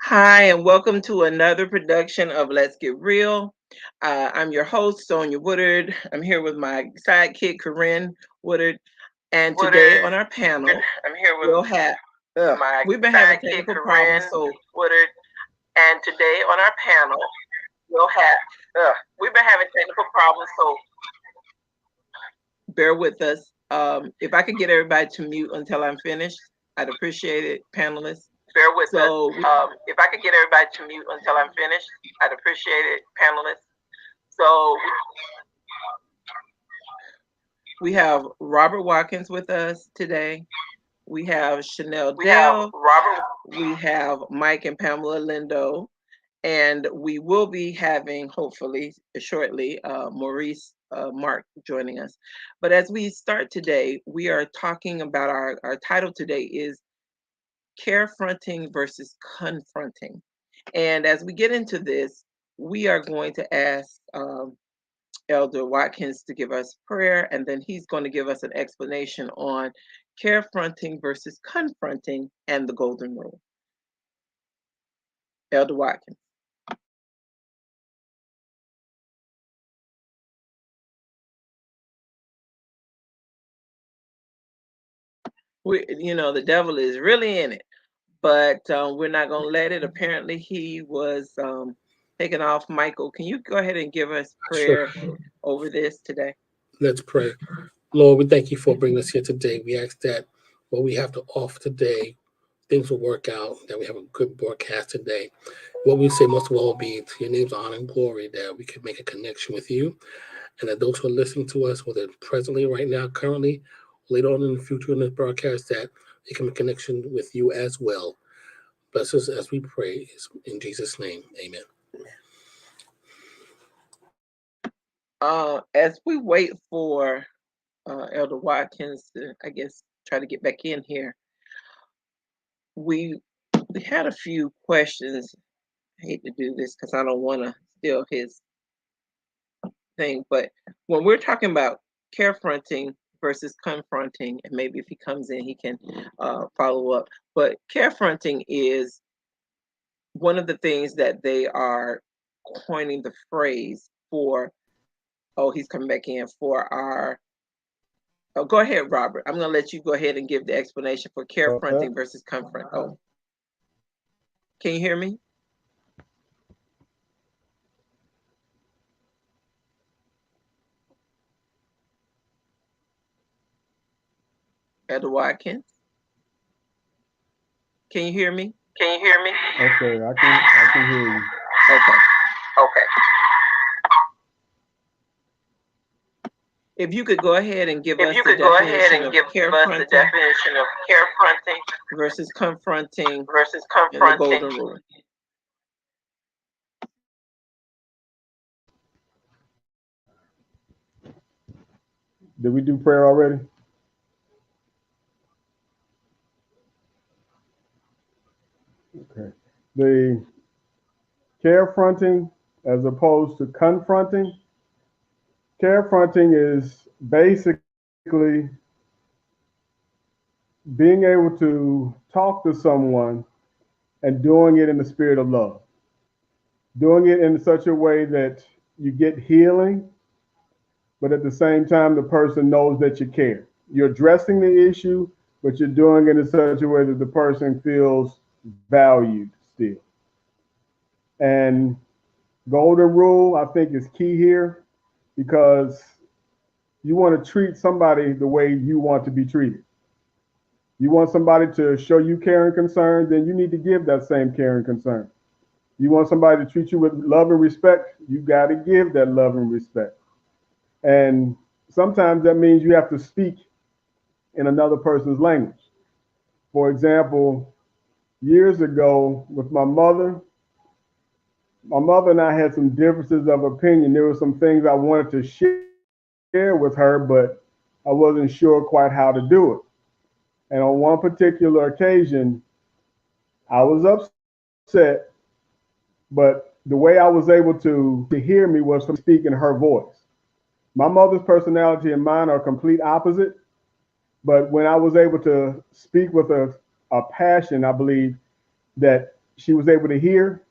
Hi, and welcome to another production of Let's Get Real. I'm your host, Sonia Woodard. I'm here with my sidekick, Corinne Woodard. And today on our panel, I'm here with we'll have, my we've been having sidekick, technical problems, Corinne so Woodard. And today on our panel, we've been having technical problems, so bear with us. If I could get everybody to mute until I'm finished, I'd appreciate it, panelists. bear with So, us. If I could get everybody to mute until I'm finished, I'd appreciate it, panelists. So we have Robert Watkins with us today. We have Chanel we have Dell. Robert. We have Mike and Pamela Lindo. And we will be having, hopefully, shortly, Maurice Mark joining us. But as we start today, we are talking about our title today is Carefronting versus Confronting. And as we get into this, we are going to ask Elder Watkins to give us prayer, and then he's going to give us an explanation on carefronting versus confronting and the golden rule. Elder Watkins. The devil is really in it, but we're not going to let it. Apparently, he was taken off. Michael, can you go ahead and give us prayer over this today? Let's pray. Lord, we thank you for bringing us here today. We ask that what we have to offer today, things will work out, that we have a good broadcast today. What we say most of all will be to your name's honor and glory, that we can make a connection with you, and that those who are listening to us, whether presently, right now, currently, later on in the future in this broadcast, that they can make a connection with you as well. Bless us as we pray. In Jesus' name, amen. As we wait for Elder Watkins to, I guess, try to get back in here, we had a few questions. I hate to do this because I don't want to steal his thing, but when we're talking about carefronting versus confronting, and maybe if he comes in, he can follow up. But carefronting is one of the things that they are coining the phrase for. Oh, he's coming back in for our. Oh, go ahead, Robert. I'm going to let you go ahead and give the explanation for carefronting versus confront. Oh, can you hear me? Elder Watkins? Can you hear me? Can you hear me? Okay, I can hear you. Okay. If you could go ahead and give us the definition of definition of carefronting versus confronting versus and the confronting. golden rule. Did we do prayer already? Okay. The carefronting as opposed to confronting. Carefronting is basically being able to talk to someone and doing it in the spirit of love. Doing it in such a way that you get healing, but at the same time, the person knows that you care. You're addressing the issue, but you're doing it in such a way that the person feels valued still. And golden rule, I think, is key here because you want to treat somebody the way you want to be treated. You want somebody to show you care and concern, then you need to give that same care and concern. You want somebody to treat you with love and respect, you got to give that love and respect. And sometimes that means you have to speak in another person's language. For example, years ago with my mother and I had some differences of opinion. There were some things I wanted to share with her, but I wasn't sure quite how to do it. And on one particular occasion, I was upset, but the way I was able to hear me was to speak in her voice. My mother's personality and mine are complete opposite, but when I was able to speak with a passion, I believe that she was able to hear,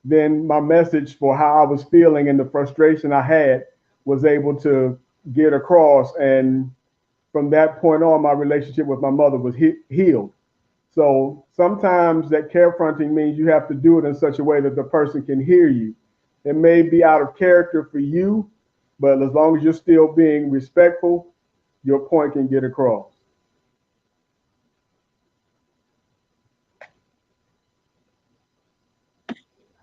then my message for how I was feeling and the frustration I had was able to get across. And from that point on, my relationship with my mother was healed. So sometimes that carefronting means you have to do it in such a way that the person can hear you. It may be out of character for you, but as long as you're still being respectful, your point can get across.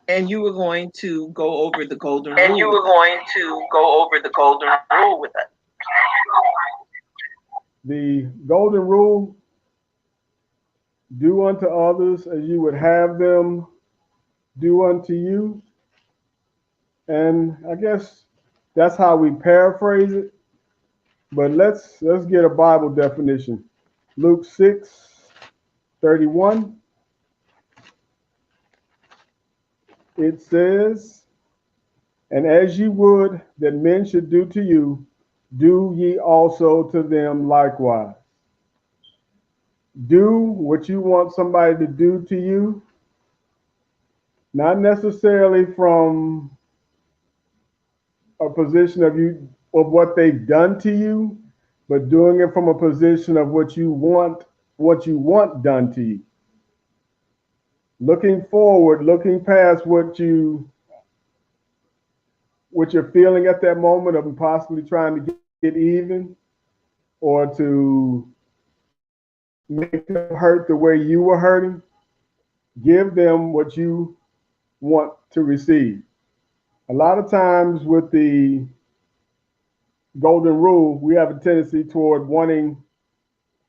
And you were going to go over the golden And rule. you were going to go over the golden rule with us. The golden rule: do unto others as you would have them do unto you. And I guess that's how we paraphrase it. But let's get a Bible definition. Luke 6:31. It says, "And as ye would that men should do to you, do ye also to them likewise." Do what you want somebody to do to you, not necessarily from a position of what they've done to you, but doing it from a position of what you want done to you. Looking forward, looking past what you're feeling at that moment of possibly trying to get even or to make them hurt the way you were hurting. Give them what you want to receive. A lot of times with the golden rule, we have a tendency toward wanting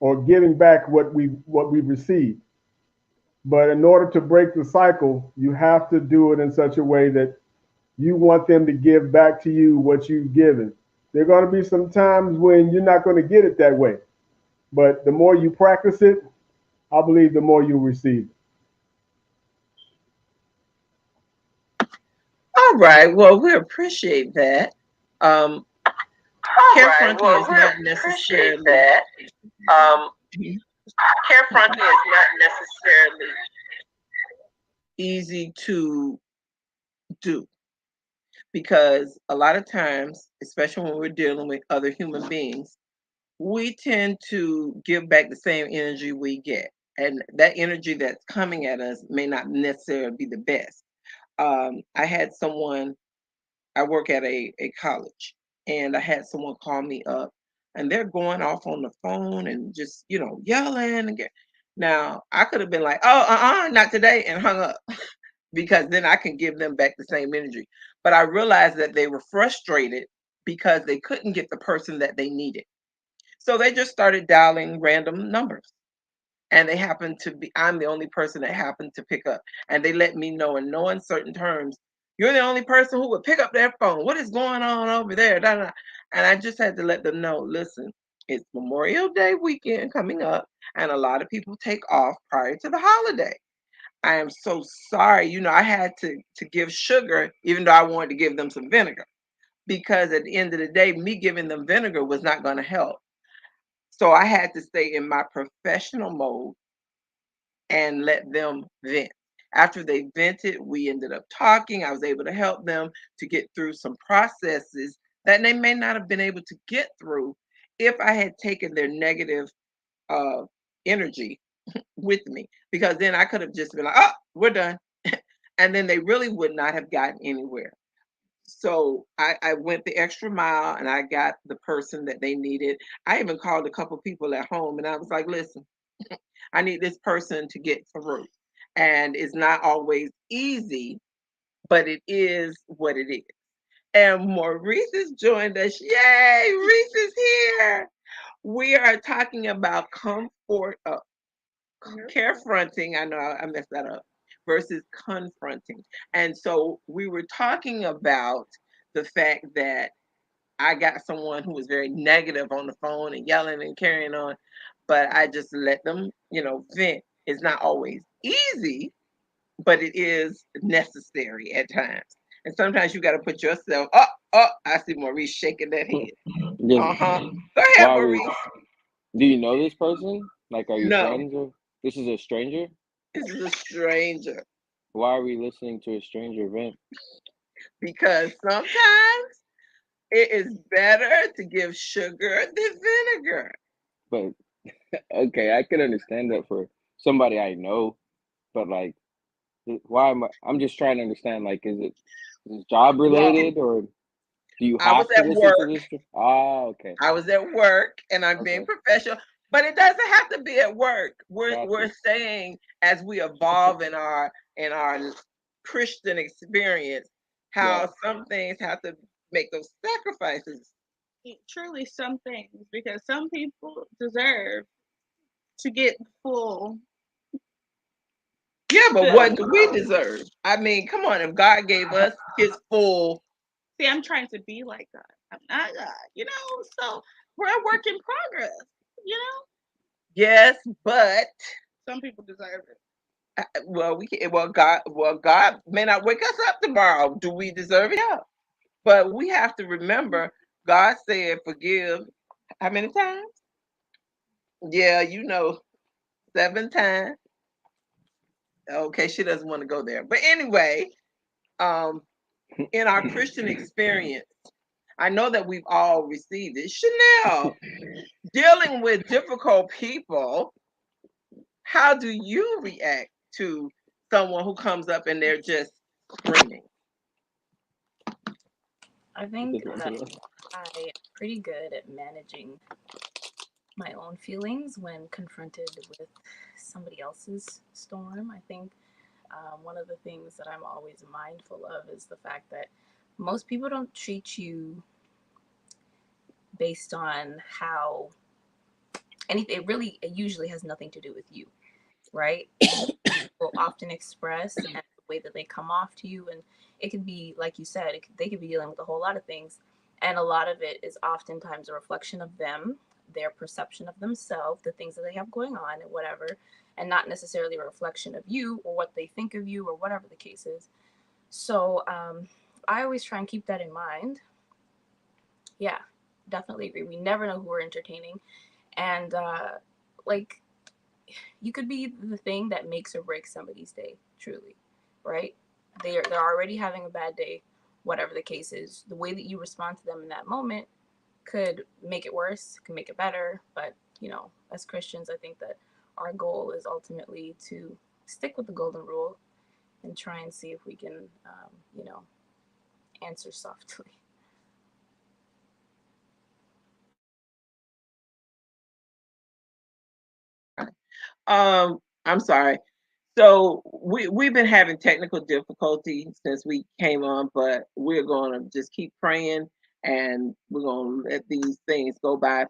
or giving back what we've received. But in order to break the cycle, you have to do it in such a way that you want them to give back to you what you've given. There are going to be some times when you're not going to get it that way. But the more you practice it, I believe the more you receive. All right. Well, we appreciate that. Carefronting is not necessarily. Carefronting is not necessarily easy to do, because a lot of times, especially when we're dealing with other human beings, we tend to give back the same energy we get. And that energy that's coming at us may not necessarily be the best. I had someone, I work at a college, and I had someone call me up, and they're going off on the phone and just, yelling. Now, I could have been like, oh, not today, and hung up. Because then I can give them back the same energy. But I realized that they were frustrated because they couldn't get the person that they needed. So they just started dialing random numbers. And they happened to be, I'm the only person that happened to pick up. And they let me know in no uncertain terms, you're the only person who would pick up their phone. What is going on over there? And I just had to let them know, listen, it's Memorial Day weekend coming up, and a lot of people take off prior to the holiday. I am so sorry. I had to give sugar, even though I wanted to give them some vinegar, because at the end of the day, me giving them vinegar was not going to help. So I had to stay in my professional mode and let them vent. After they vented, we ended up talking. I was able to help them to get through some processes that they may not have been able to get through if I had taken their negative energy with me, because then I could have just been like, oh, we're done. And then they really would not have gotten anywhere. So I went the extra mile, and I got the person that they needed. I even called a couple people at home, and I was like, listen, I need this person to get through. And it's not always easy, but it is what it is. And Maurice has joined us. Yay, Reese is here. We are talking about carefronting. I know I messed that up. Versus confronting. And so we were talking about the fact that I got someone who was very negative on the phone and yelling and carrying on, but I just let them, vent. It's not always easy, but it is necessary at times. And sometimes you got to put yourself up. Oh, I see Maurice shaking that head. Go ahead, Maurice. Do you know this person? Like, are you No. friends, or this is a stranger? This is a stranger. Why are we listening to a stranger vent? Because sometimes it is better to give sugar than vinegar. But okay, I can understand that for somebody I know, but like, why am I'm just trying to understand. Like, is it job Well, related, or do you I was have to at listen to work. this? Ah, okay, I was at work, and I'm being okay, professional. But it doesn't have to be at work. got We're you. saying as we evolve in our Christian experience, Yeah, how some things have to make those sacrifices. Truly some things, because some people deserve to get full. Yeah, but Fill. what do we deserve? I mean, come on, if God gave us his full, See, I'm trying to be like God. I'm not God, so we're a work in progress, yes, but Some people deserve it. God may not wake us up tomorrow. Do we deserve it? Yeah. But we have to remember God said forgive how many times? Yeah, 7 times. Okay, she doesn't want to go there. But anyway, in our Christian experience, I know that we've all received it. Chanel, dealing with difficult people, how do you react to someone who comes up and they're just screaming? I think that I am pretty good at managing my own feelings when confronted with somebody else's storm. I think one of the things that I'm always mindful of is the fact that most people don't treat you based on how anything. It usually has nothing to do with you, right? People often express and the way that they come off to you, and it could be like you said, they could be dealing with a whole lot of things, and a lot of it is oftentimes a reflection of them, their perception of themselves, the things that they have going on and whatever, and not necessarily a reflection of you or what they think of you or whatever the case is. So I always try and keep that in mind. Yeah, definitely agree. We never know who we're entertaining, and like you could be the thing that makes or breaks somebody's day, truly, right? They're already having a bad day, whatever the case is. The way that you respond to them in that moment could make it worse, could make it better. But as Christians, I think that our goal is ultimately to stick with the golden rule and try and see if we can, answer softly. I'm sorry. So we've been having technical difficulty since we came on, but we're going to just keep praying and we're going to let these things go by.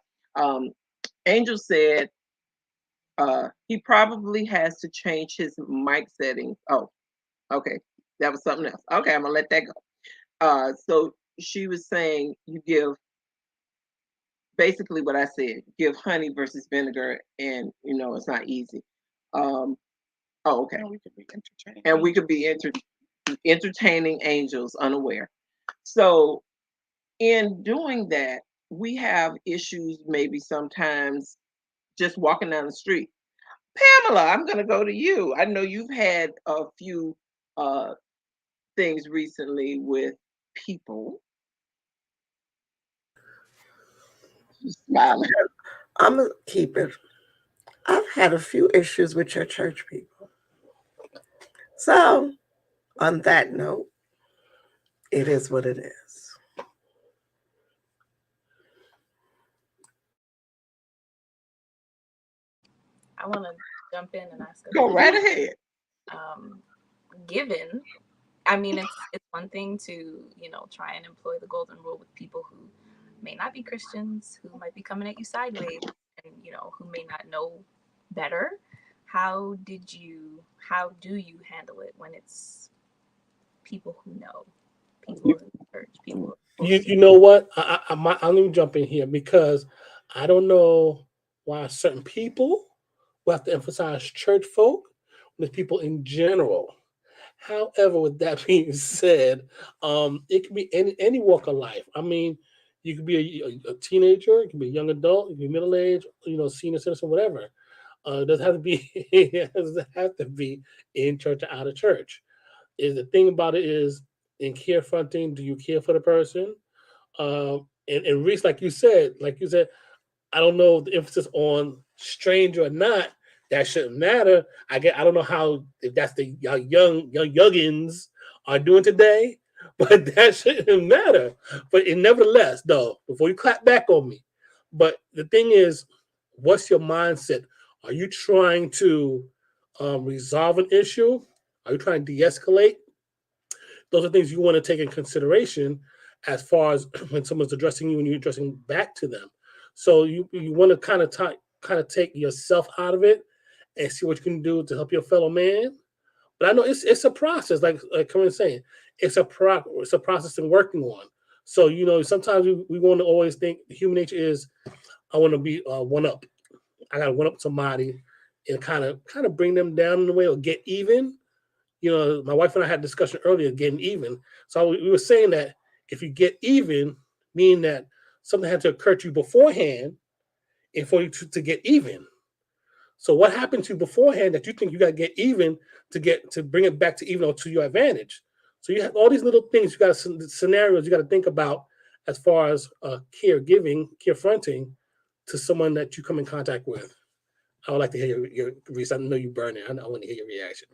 Angel said he probably has to change his mic settings. Oh, okay. That was something else. Okay, I'm going to let that go. So she was saying you give basically what I said, give honey versus vinegar, and it's not easy. Oh, okay. And we could be entertaining. And we could be entertaining angels unaware. So in doing that, we have issues maybe sometimes just walking down the street. Pamela, I'm going to go to you. I know you've had a few things recently with people. She's smiling. I'm going to keep it. I've had a few issues with your church people. So, on that note, it is what it is. I want to jump in and ask a Go question. right ahead. Given, I mean, it's one thing to try and employ the golden rule with people who may not be Christians, who might be coming at you sideways, and who may not know better. How do you handle it when it's people who know, people in the church, people? You know what? I'm going to jump in here because I don't know why certain people will have to emphasize church folk when it's people in general. However, with that being said, it can be any walk of life. I mean, you could be a teenager, you can be a young adult, you can be middle age, senior citizen, whatever. It doesn't have to be. It doesn't have to be in church or out of church. is the thing about it is in carefronting, do you care for the person? And Reese, like you said, I don't know the emphasis on stranger or not. That shouldn't matter. I don't know how if that's the young youngins are doing today, but that shouldn't matter. But nevertheless, though, before you clap back on me, but the thing is, what's your mindset? Are you trying to resolve an issue? Are you trying to de-escalate? Those are things you want to take in consideration as far as when someone's addressing you and you're addressing back to them. So you want to kind of take yourself out of it and see what you can do to help your fellow man. But I know it's a process, like Corinne's saying, it's a process in working on. So sometimes we want to always think human nature is I want to be one up. I got to one up somebody and kind of bring them down in a way or get even. My wife and I had a discussion earlier, getting even. So we were saying that if you get even, meaning that something had to occur to you beforehand and for you to get even. So what happened to you beforehand that you think you got to get even to bring it back to even or to your advantage? So you have all these little things, you got scenarios you got to think about as far as carefronting to someone that you come in contact with. I would like to hear your Reese. I know you burn it. I want to hear your reaction.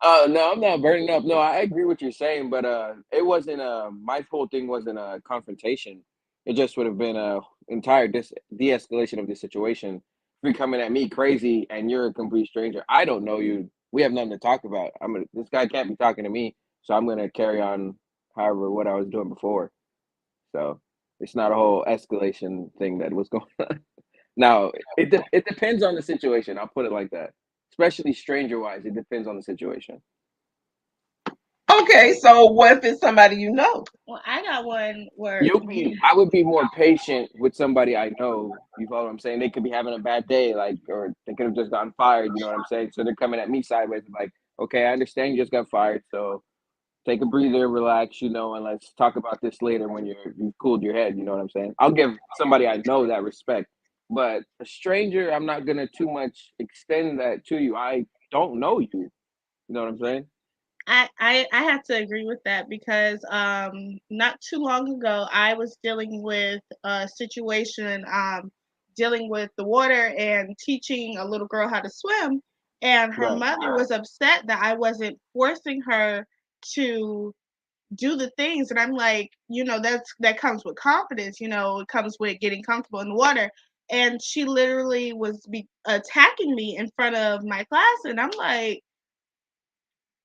No, I'm not burning up. No, I agree with what you're saying, but it wasn't my whole thing wasn't a confrontation. It just would have been a entire de-escalation of the situation. If you're coming at me crazy and you're a complete stranger, I don't know you. We have nothing to talk about. This guy can't be talking to me, so I'm gonna carry on however what I was doing before. So it's not a whole escalation thing that was going on. Now it depends on the situation. I'll put it like that. Especially stranger wise, it depends on the situation. Okay, so what if it's somebody you know? Well, I got one where I would be more patient with somebody I know. You follow what I'm saying? They could be having a bad day, or they could have just gotten fired. You know what I'm saying? So they're coming at me sideways, like, okay, I understand you just got fired, so take a breather, relax, and let's talk about this later when you've cooled your head. You know what I'm saying? I'll give somebody I know that respect, but a stranger, I'm not gonna too much extend that to you. I don't know you. You know what I'm saying? I have to agree with that because not too long ago I was dealing with a situation dealing with the water and teaching a little girl how to swim, and her Right. mother was upset that I wasn't forcing her to do the things, and I'm like, that comes with confidence, it comes with getting comfortable in the water. And she literally was attacking me in front of my class, and I'm like,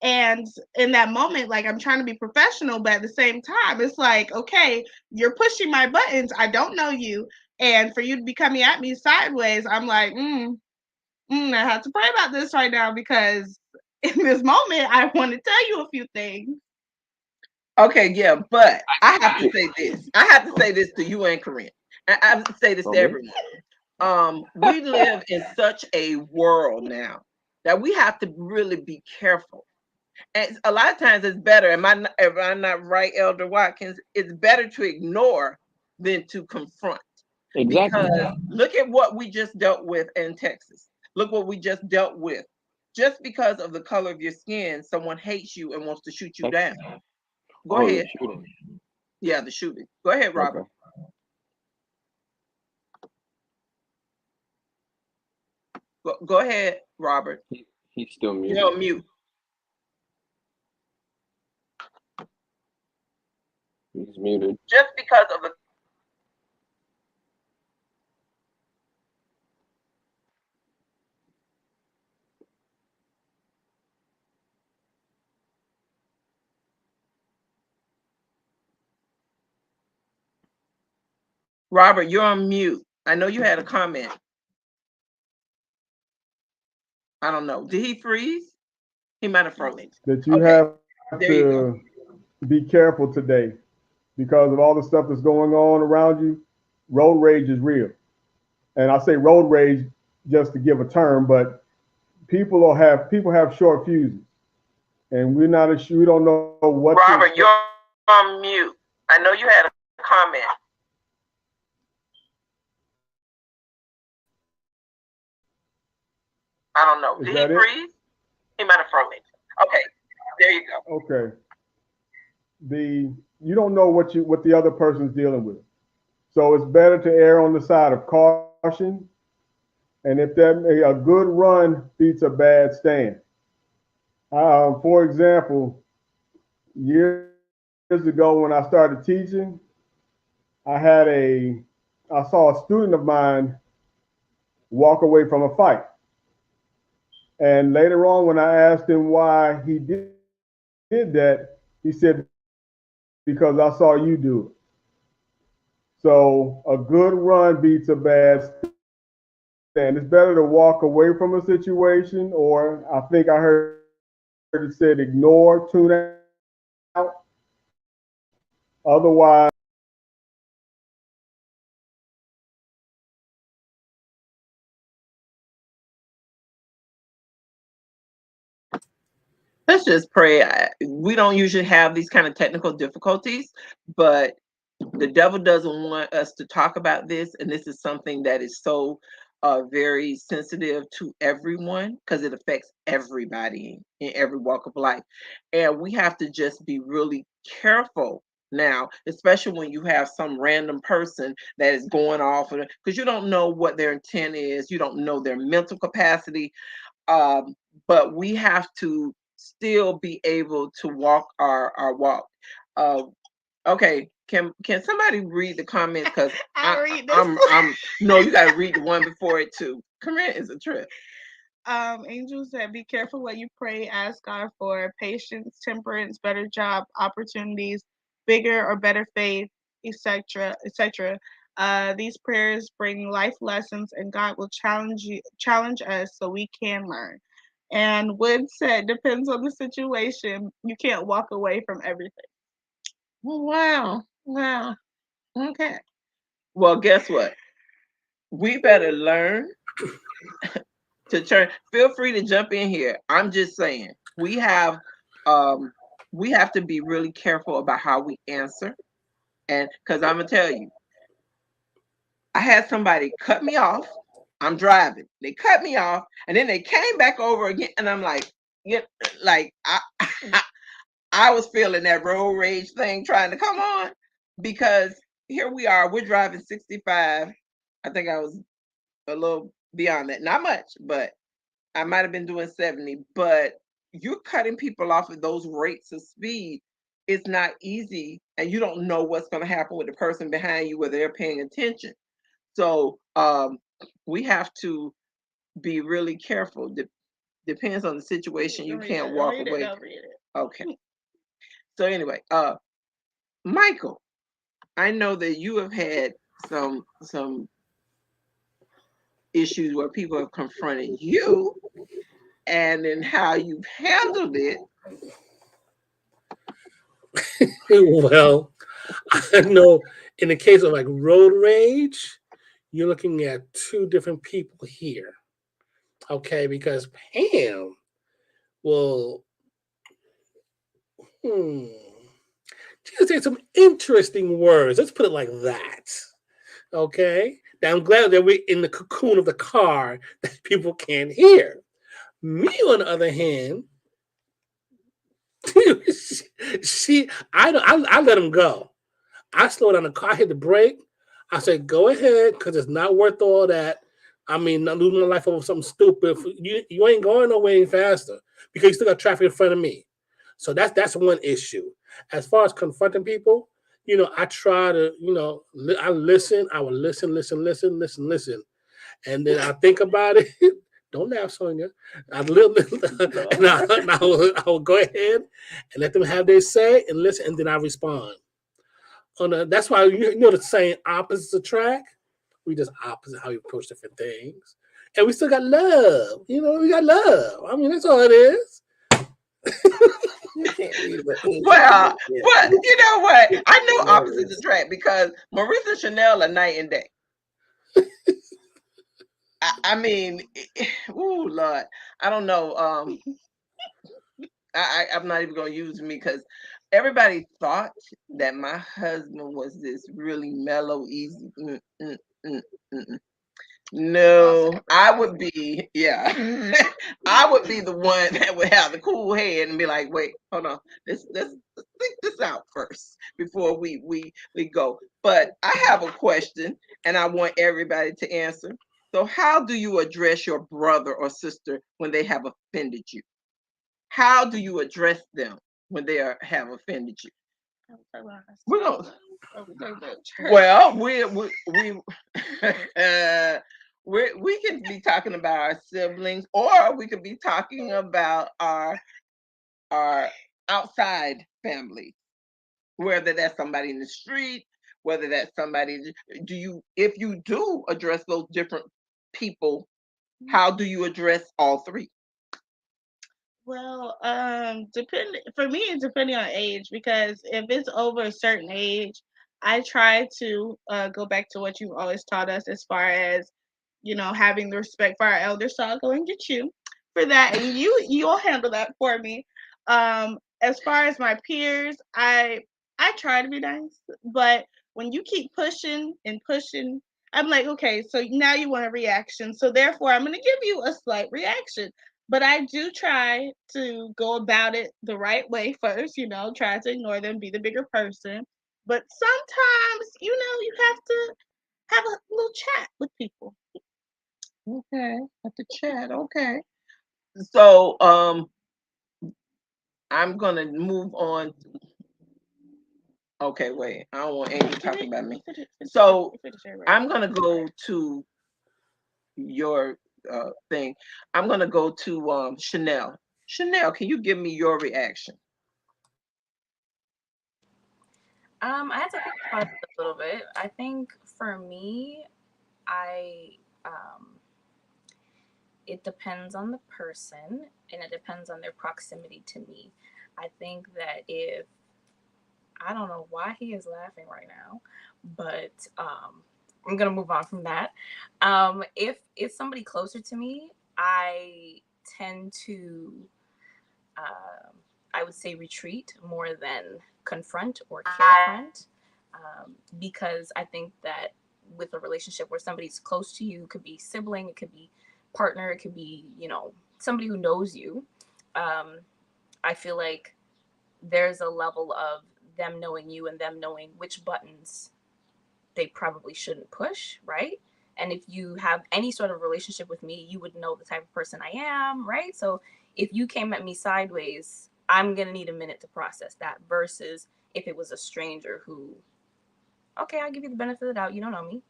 and in that moment, like, I'm trying to be professional, but at the same time, it's like, okay, you're pushing my buttons. I don't know you. And for you to be coming at me sideways, I'm like, I have to pray about this right now because in this moment, I want to tell you a few things. Okay, yeah, but I have to say this. I have to say this to you and Corinne. I have to say this to everyone. We live in such a world now that we have to really be careful. And a lot of times it's better. Am I not right, Elder Watkins? It's better to ignore than to confront. Exactly. Because look at what we just dealt with in Texas. Look what we just dealt with. Just because of the color of your skin, someone hates you and wants to shoot you down. Go ahead. The shooting. Yeah, the shooting. Go ahead, Robert. Okay. Go ahead, Robert. He's still muted. You're on mute. He's muted. Just because of the Robert, you're on mute. I know you had a comment. I don't know. Did he freeze? He might have frozen. That you Okay, have there you go. to be careful today because of all the stuff that's going on around you. Road rage is real. And I say road rage just to give a term, but people have short fuses. And we don't know what Robert, you're on mute. I know you had a comment. I don't know. Did he freeze? He might have frozen. Okay, there you go. Okay. You don't know what the other person's dealing with. So it's better to err on the side of caution. And if a good run beats a bad stand. For example, years ago when I started teaching, I saw a student of mine walk away from a fight. And later on, when I asked him why he did that, he said, because I saw you do it. So a good run beats a bad stand. It's better to walk away from a situation, or I think I heard it said ignore, tune out. Otherwise, Let's just pray. We don't usually have these kind of technical difficulties, but the devil doesn't want us to talk about this, and this is something that is so very sensitive to everyone because it affects everybody in every walk of life, and we have to just be really careful now, especially when you have some random person that is going off, because you don't know what their intent is, you don't know their mental capacity, but we have to still be able to walk our walk. Uh, okay, can somebody read the comments? Because read this. I'm no, you gotta read the one before it too. Corinne is a trip. Angel said, "Be careful what you pray. Ask God for patience, temperance, better job opportunities, bigger or better faith, etc., etc. These prayers bring life lessons, and God will challenge us so we can learn." And Wood said, "Depends on the situation. You can't walk away from everything." Wow, wow. Okay. Well, guess what? We better learn to turn. Feel free to jump in here. I'm just saying um we have to be really careful about how we answer, and because I'm gonna tell you, I had somebody cut me off. I'm driving. They cut me off, and then they came back over again, and I'm like, yeah, like I was feeling that road rage thing trying to come on, because here we are. We're driving 65. I think I was a little beyond that, not much, but I might have been doing 70. But you're cutting people off at those rates of speed. It's not easy, and you don't know what's going to happen with the person behind you, whether they're paying attention. So we have to be really careful. Depends on the situation. You can't walk away. Okay. So anyway, Michael, I know that you have had some issues where people have confronted you, and in how you've handled it. Well, I know in the case of like road rage, you're looking at two different people here. Okay, because Pam will she said some interesting words. Let's put it like that. Okay. Now I'm glad that we're in the cocoon of the car that people can't hear. Me, on the other hand, I let him go. I slow down the car, I hit the brake. I said, go ahead, because it's not worth all that. I mean, not losing my life over something stupid. You ain't going nowhere any faster because you still got traffic in front of me. So that's one issue. As far as confronting people, I try to, I listen. I will listen. And then I think about it. Don't laugh, Sonia. I will go ahead and let them have their say and listen, and then I respond. That's why the saying opposites attract. We just opposite how we approach different things, and we still got love. We got love. I mean, that's all it is. Well, but you know what? I know opposites attract because Maurice and Chanel are night and day. I mean, oh Lord, I don't know. I'm not even gonna use me because everybody thought that my husband was this really mellow, easy. No, I would be, yeah. I would be the one that would have the cool head and be like, wait, hold on. Let's think this out first before we go. But I have a question and I want everybody to answer. So how do you address your brother or sister when they have offended you? How do you address them when they have offended you? We don't. Well, we can be talking about our siblings, or we could be talking about our outside family, whether that's somebody in the street, whether that's somebody. Do you, if you do address those different people, how do you address all three? Well, for me, it's depending on age, because if it's over a certain age, I try to go back to what you've always taught us as far as, having the respect for our elders. So I'll go and get you for that, and you'll handle that for me. As far as my peers, I try to be nice, but when you keep pushing and pushing, I'm like, okay, so now you want a reaction, so therefore I'm going to give you a slight reaction. But I do try to go about it the right way first, try to ignore them, be the bigger person. But sometimes, you have to have a little chat with people. Okay, at the chat. Okay. So I'm gonna move on. Okay, wait. I don't want Amy talking about me. So I'm gonna go to your thing. I'm gonna go to Chanel. Chanel, can you give me your reaction? I had to think about it a little bit. I think for me, I it depends on the person and it depends on their proximity to me. I think that if I don't know why he is laughing right now, but I'm gonna move on from that. If it's somebody closer to me, I tend to I would say retreat more than confront or carefront, because I think that with a relationship where somebody's close to you, it could be sibling, it could be partner, it could be somebody who knows you. I feel like there's a level of them knowing you and them knowing which buttons they probably shouldn't push, right? And if you have any sort of relationship with me, you would know the type of person I am, right? So if you came at me sideways, I'm going to need a minute to process that versus if it was a stranger who, okay, I'll give you the benefit of the doubt. You don't know me,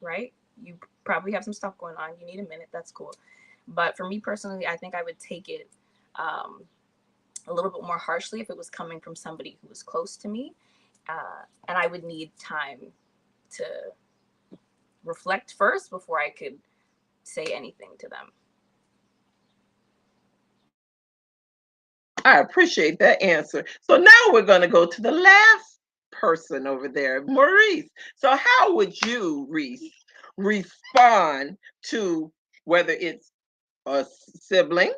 right? You probably have some stuff going on. You need a minute. That's cool. But for me personally, I think I would take it a little bit more harshly if it was coming from somebody who was close to me. And I would need time to reflect first before I could say anything to them. I appreciate that answer. So now we're going to go to the last person over there, Maurice. So how would you, Reese, respond to whether it's a sibling,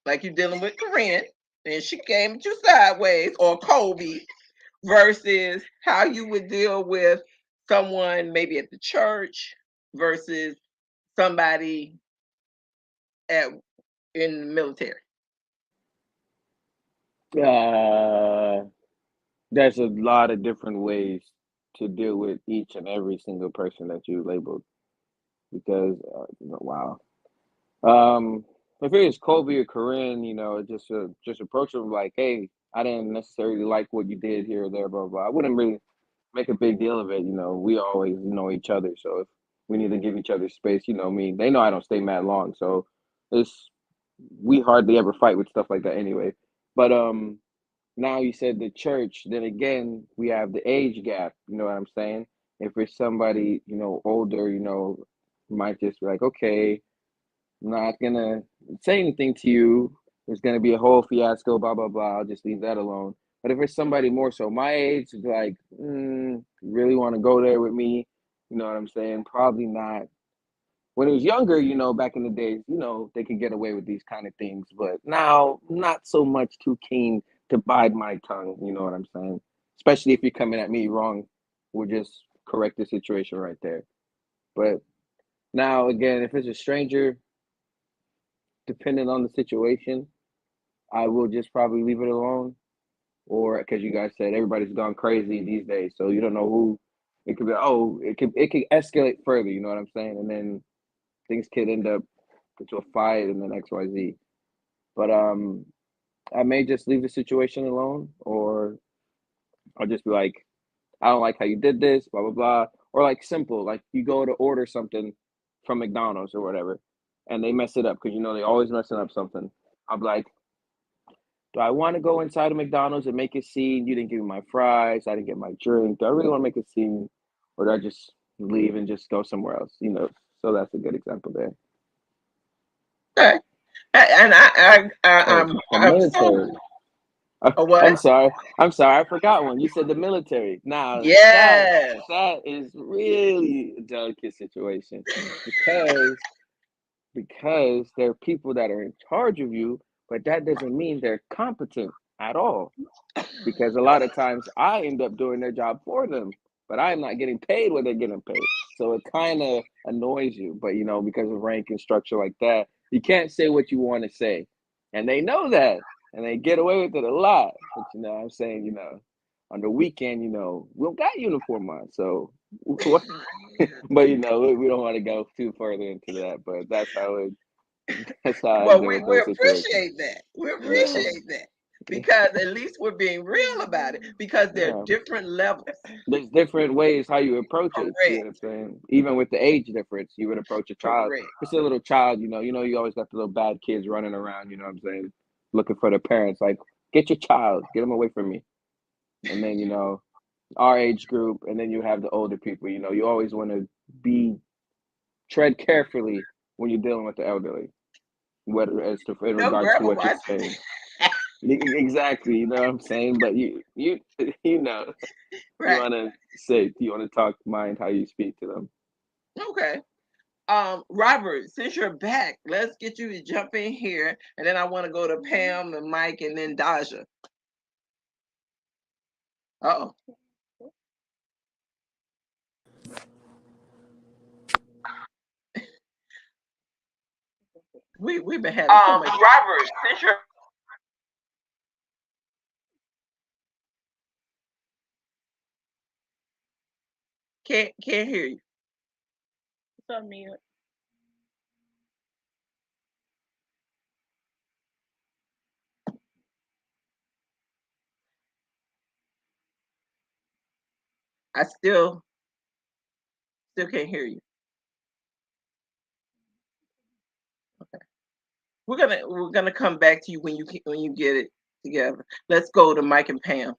like you're dealing with Corinne, and she came at you sideways, or Kobe, versus how you would deal with someone maybe at the church versus somebody in the military? There's a lot of different ways to deal with each and every single person that you labeled because, wow. If it was Kobe or Corinne, just approach them like, hey, I didn't necessarily like what you did here or there, blah, blah. I wouldn't really make a big deal of it. We always know each other. So if we need to give each other space, me, they know I don't stay mad long. So we hardly ever fight with stuff like that anyway. But, now you said the church, then again, we have the age gap. You know what I'm saying? If it's somebody, older, might just be like, okay, I'm not gonna say anything to you. There's gonna be a whole fiasco, blah blah blah. I'll just leave that alone. But if it's somebody more so my age, it's like, really want to go there with me? You know what I'm saying? Probably not. When it was younger, back in the days, they could get away with these kind of things. But now, not so much too keen to bide my tongue. You know what I'm saying? Especially if you're coming at me wrong, we'll just correct the situation right there. But Now, again, if it's a stranger, depending on the situation, I will just probably leave it alone. Or because you guys said everybody's gone crazy these days, so you don't know who. It could be, oh, it could escalate further. You know what I'm saying? And then things could end up into a fight and then X Y Z. But I may just leave the situation alone, or I'll just be like, I don't like how you did this, blah blah blah. Or like simple, like you go to order something from McDonald's or whatever, and they mess it up because they always messing up something. I'll be like, do I want to go inside of McDonald's and make a scene? You didn't give me my fries. I didn't get my drink. Do I really want to make a scene, or do I just leave and just go somewhere else? So that's a good example there. Okay. And The I'm so military. what? I'm sorry. I forgot one. You said the military. Now Yes. that is really a delicate situation because there are people that are in charge of you, but that doesn't mean they're competent at all. Because a lot of times I end up doing their job for them, but I'm not getting paid what they're getting paid. So it kind of annoys you. But because of rank and structure like that, you can't say what you want to say, and they know that, and they get away with it a lot. But I'm saying, on the weekend, we don't got uniform on, so what? But we don't want to go too further into that. But that's how I Well, deal we with those situations. appreciate that. We Yeah, appreciate that because at least we're being real about it because there are yeah. different levels. There's different ways how you approach it. See what Correct. I'm saying? Even with the age difference, you would approach a child. Correct. If it's a little child, you always got the little bad kids running around. You know what I'm saying? Looking for their parents. Like, get your child, get them away from me. And then our age group, and then you have the older people. You always want to tread carefully when you're dealing with the elderly, whether in No, regards to girl, what you're watch. saying. Exactly, you know what I'm saying? But you know. You Right. want to mind how you speak to them. Okay. Robert, since you're back, let's get you to jump in here, and then I want to go to Pam and Mike, and then Daja. Uh-oh. We've been having so much. Robert, since you're Can't hear you. It's on mute. I still can't hear you. Okay. We're gonna come back to you when you get it together. Let's go to Mike and Pam.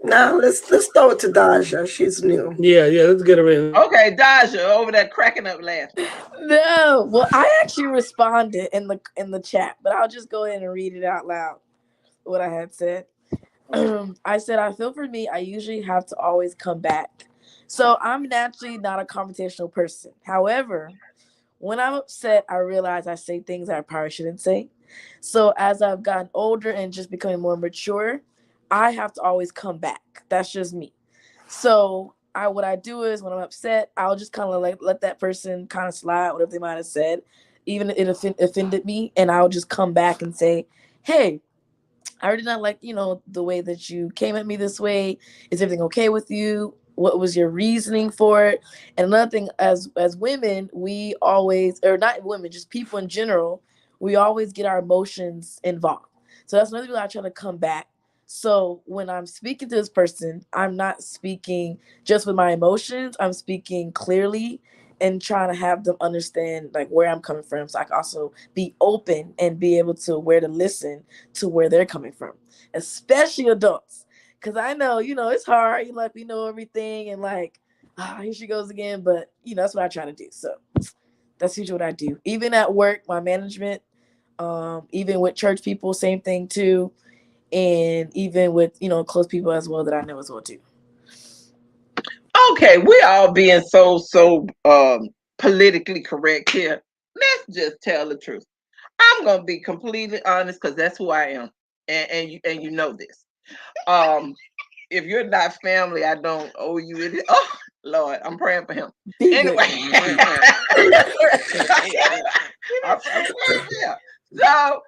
No, let's throw it to Daja. She's new. Yeah, let's get her in. Okay, Daja over there cracking up laughing. No, well, I actually responded in the chat, but I'll just go ahead and read it out loud. What I had said. I said, I feel for me, I usually have to always come back. So I'm naturally not a confrontational person. However, when I'm upset, I realize I say things I probably shouldn't say. So as I've gotten older and just becoming more mature, I have to always come back. That's just me. So what I do is when I'm upset, I'll just kind of like let that person kind of slide whatever they might have said, even if it offended me, and I'll just come back and say, hey, I really not like, the way that you came at me this way. Is everything okay with you? What was your reasoning for it? And another thing, as women, we always, or not women, just people in general, we always get our emotions involved. So that's another reason I try to come back. So when I'm speaking to this person, I'm not speaking just with my emotions. I'm speaking clearly and trying to have them understand like where I'm coming from. So I can also be open and be able to where to listen to where they're coming from, especially adults. Cause I know, it's hard. Like we know everything, and like, here she goes again. But that's what I try to do. So that's usually what I do. Even at work, my management, even with church people, same thing too, and even with close people as well that I know as well too. Okay, we all being so politically correct here. Let's just tell the truth. I'm gonna be completely honest because that's who I am, and you know this. If you're not family, I don't owe you any. Oh, Lord, I'm praying for him. Be Anyway, good. I'm praying for him. So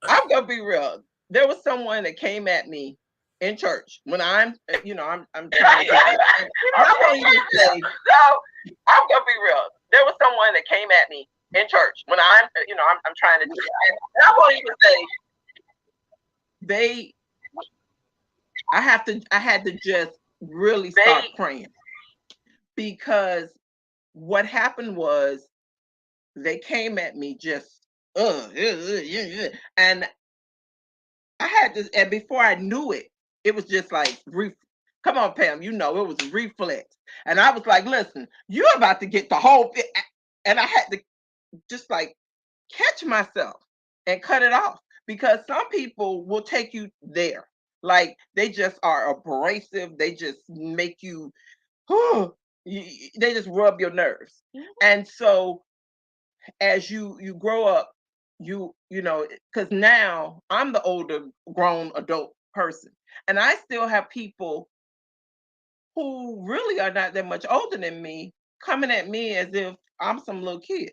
I'm gonna be real. There was someone that came at me in church when I'm trying to. I won't even say. So I'm gonna be real. There was someone that came at me in church when I'm trying to. I won't even say. I had to just really start praying, because what happened was they came at me just and I had to, and before I knew it, it was just like, come on, Pam, it was reflex. And I was like, listen, you're about to get the whole thing. And I had to just like catch myself and cut it off, because some people will take you there. Like, they just are abrasive. They just make you, they just rub your nerves. And so as you grow up, because now I'm the older grown adult person, and I still have people who really are not that much older than me coming at me as if I'm some little kid.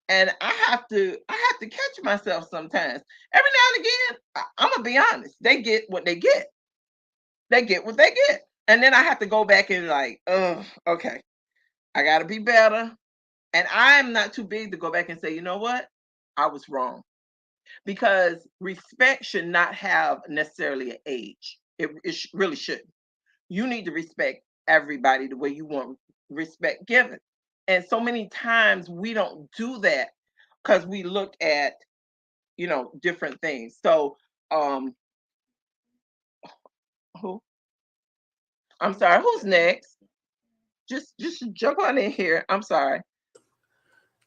And I have to catch myself sometimes. Every now and again, I'm gonna be honest, they get what they get. They get what they get. And then I have to go back and like, oh, okay, I gotta be better. And I'm not too big to go back and say, you know what? I was wrong. Because respect should not have necessarily an age. It really shouldn't. You need to respect everybody the way you want respect given. And so many times we don't do that because we look at, different things. So, who? I'm sorry, who's next? Just jump on in here. I'm sorry.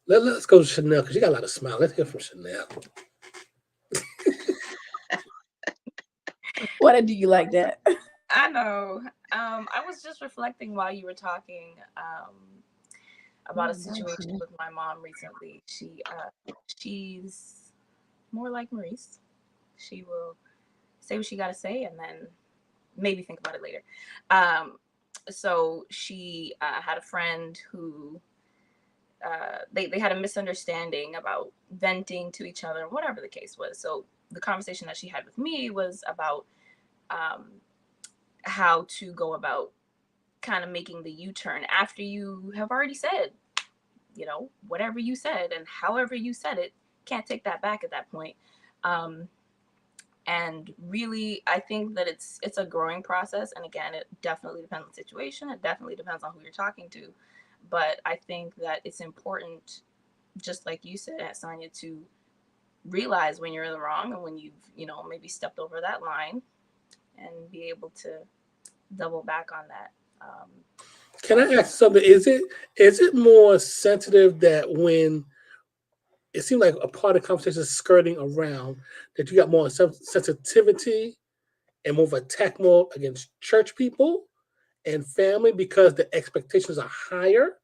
Let's go to Chanel, because you got a lot of smile. Let's hear from Chanel. Why do you like that? I know. I was just reflecting while you were talking about a situation with my mom recently. She's more like Maurice. She will say what she got to say and then maybe think about it later. So she had a friend who they had a misunderstanding about venting to each other, whatever the case was. So the conversation that she had with me was about how to go about kind of making the U-turn after you have already said, whatever you said and however you said it, can't take that back at that point. And really, I think that it's a growing process. And again, it definitely depends on the situation. It definitely depends on who you're talking to. But I think that it's important, just like you said, Sonia, to realize when you're in the wrong and when you've, maybe stepped over that line, and be able to double back on that. Can I ask something? Is it more sensitive that when it seemed like a part of the conversation is skirting around, that you got more sensitivity and more of attack mode against church people and family because the expectations are higher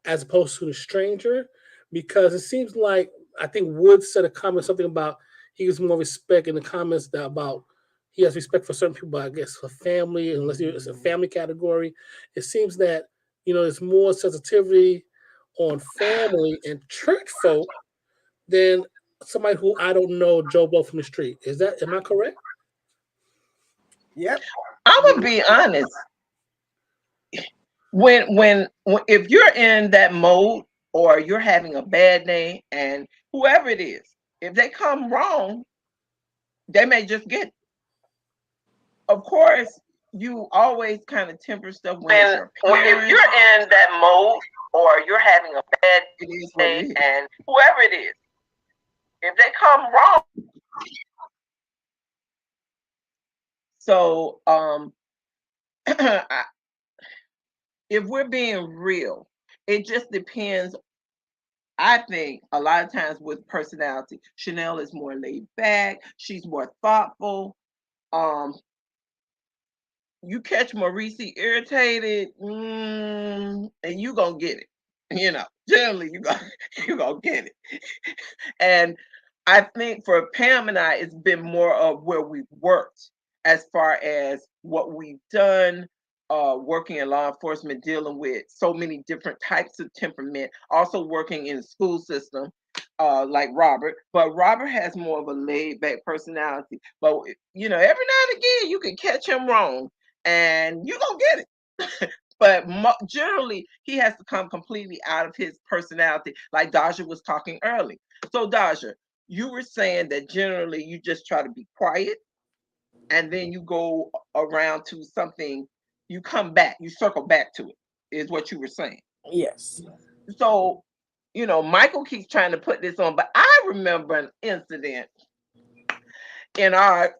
as opposed to the stranger? Because it seems like, I think Wood said a comment, something about he gives more respect in the comments about he has respect for certain people, but I guess for family, unless it's a family category. It seems that, there's more sensitivity on family and church folk than somebody who I don't know, Joe Blow from the street. Am I correct? Yep. I'm gonna be honest. When if you're in that mode or you're having a bad day, and whoever it is, if they come wrong, they may just get it. Of course, you always kind of temper stuff when it's your parents. If you're in that mode or you're having a bad day, and whoever it is, if they come wrong. So if we're being real, it just depends. I think a lot of times with personality, Chanel is more laid back. She's more thoughtful. You catch Maurice irritated, and you gonna get it. Generally you gonna get it. And I think for Pam and I, it's been more of where we've worked as far as what we've done, working in law enforcement, dealing with so many different types of temperament, also working in the school system, like Robert. But Robert has more of a laid back personality. But you know, every now and again you can catch him wrong and you gonna get it. But generally he has to come completely out of his personality, like Daja was talking early. So Daja, you were saying that generally you just try to be quiet and then you go around to something, you come back, you circle back to it, is what you were saying. Yes. So, you know, Michael keeps trying to put this on, but I remember an incident in our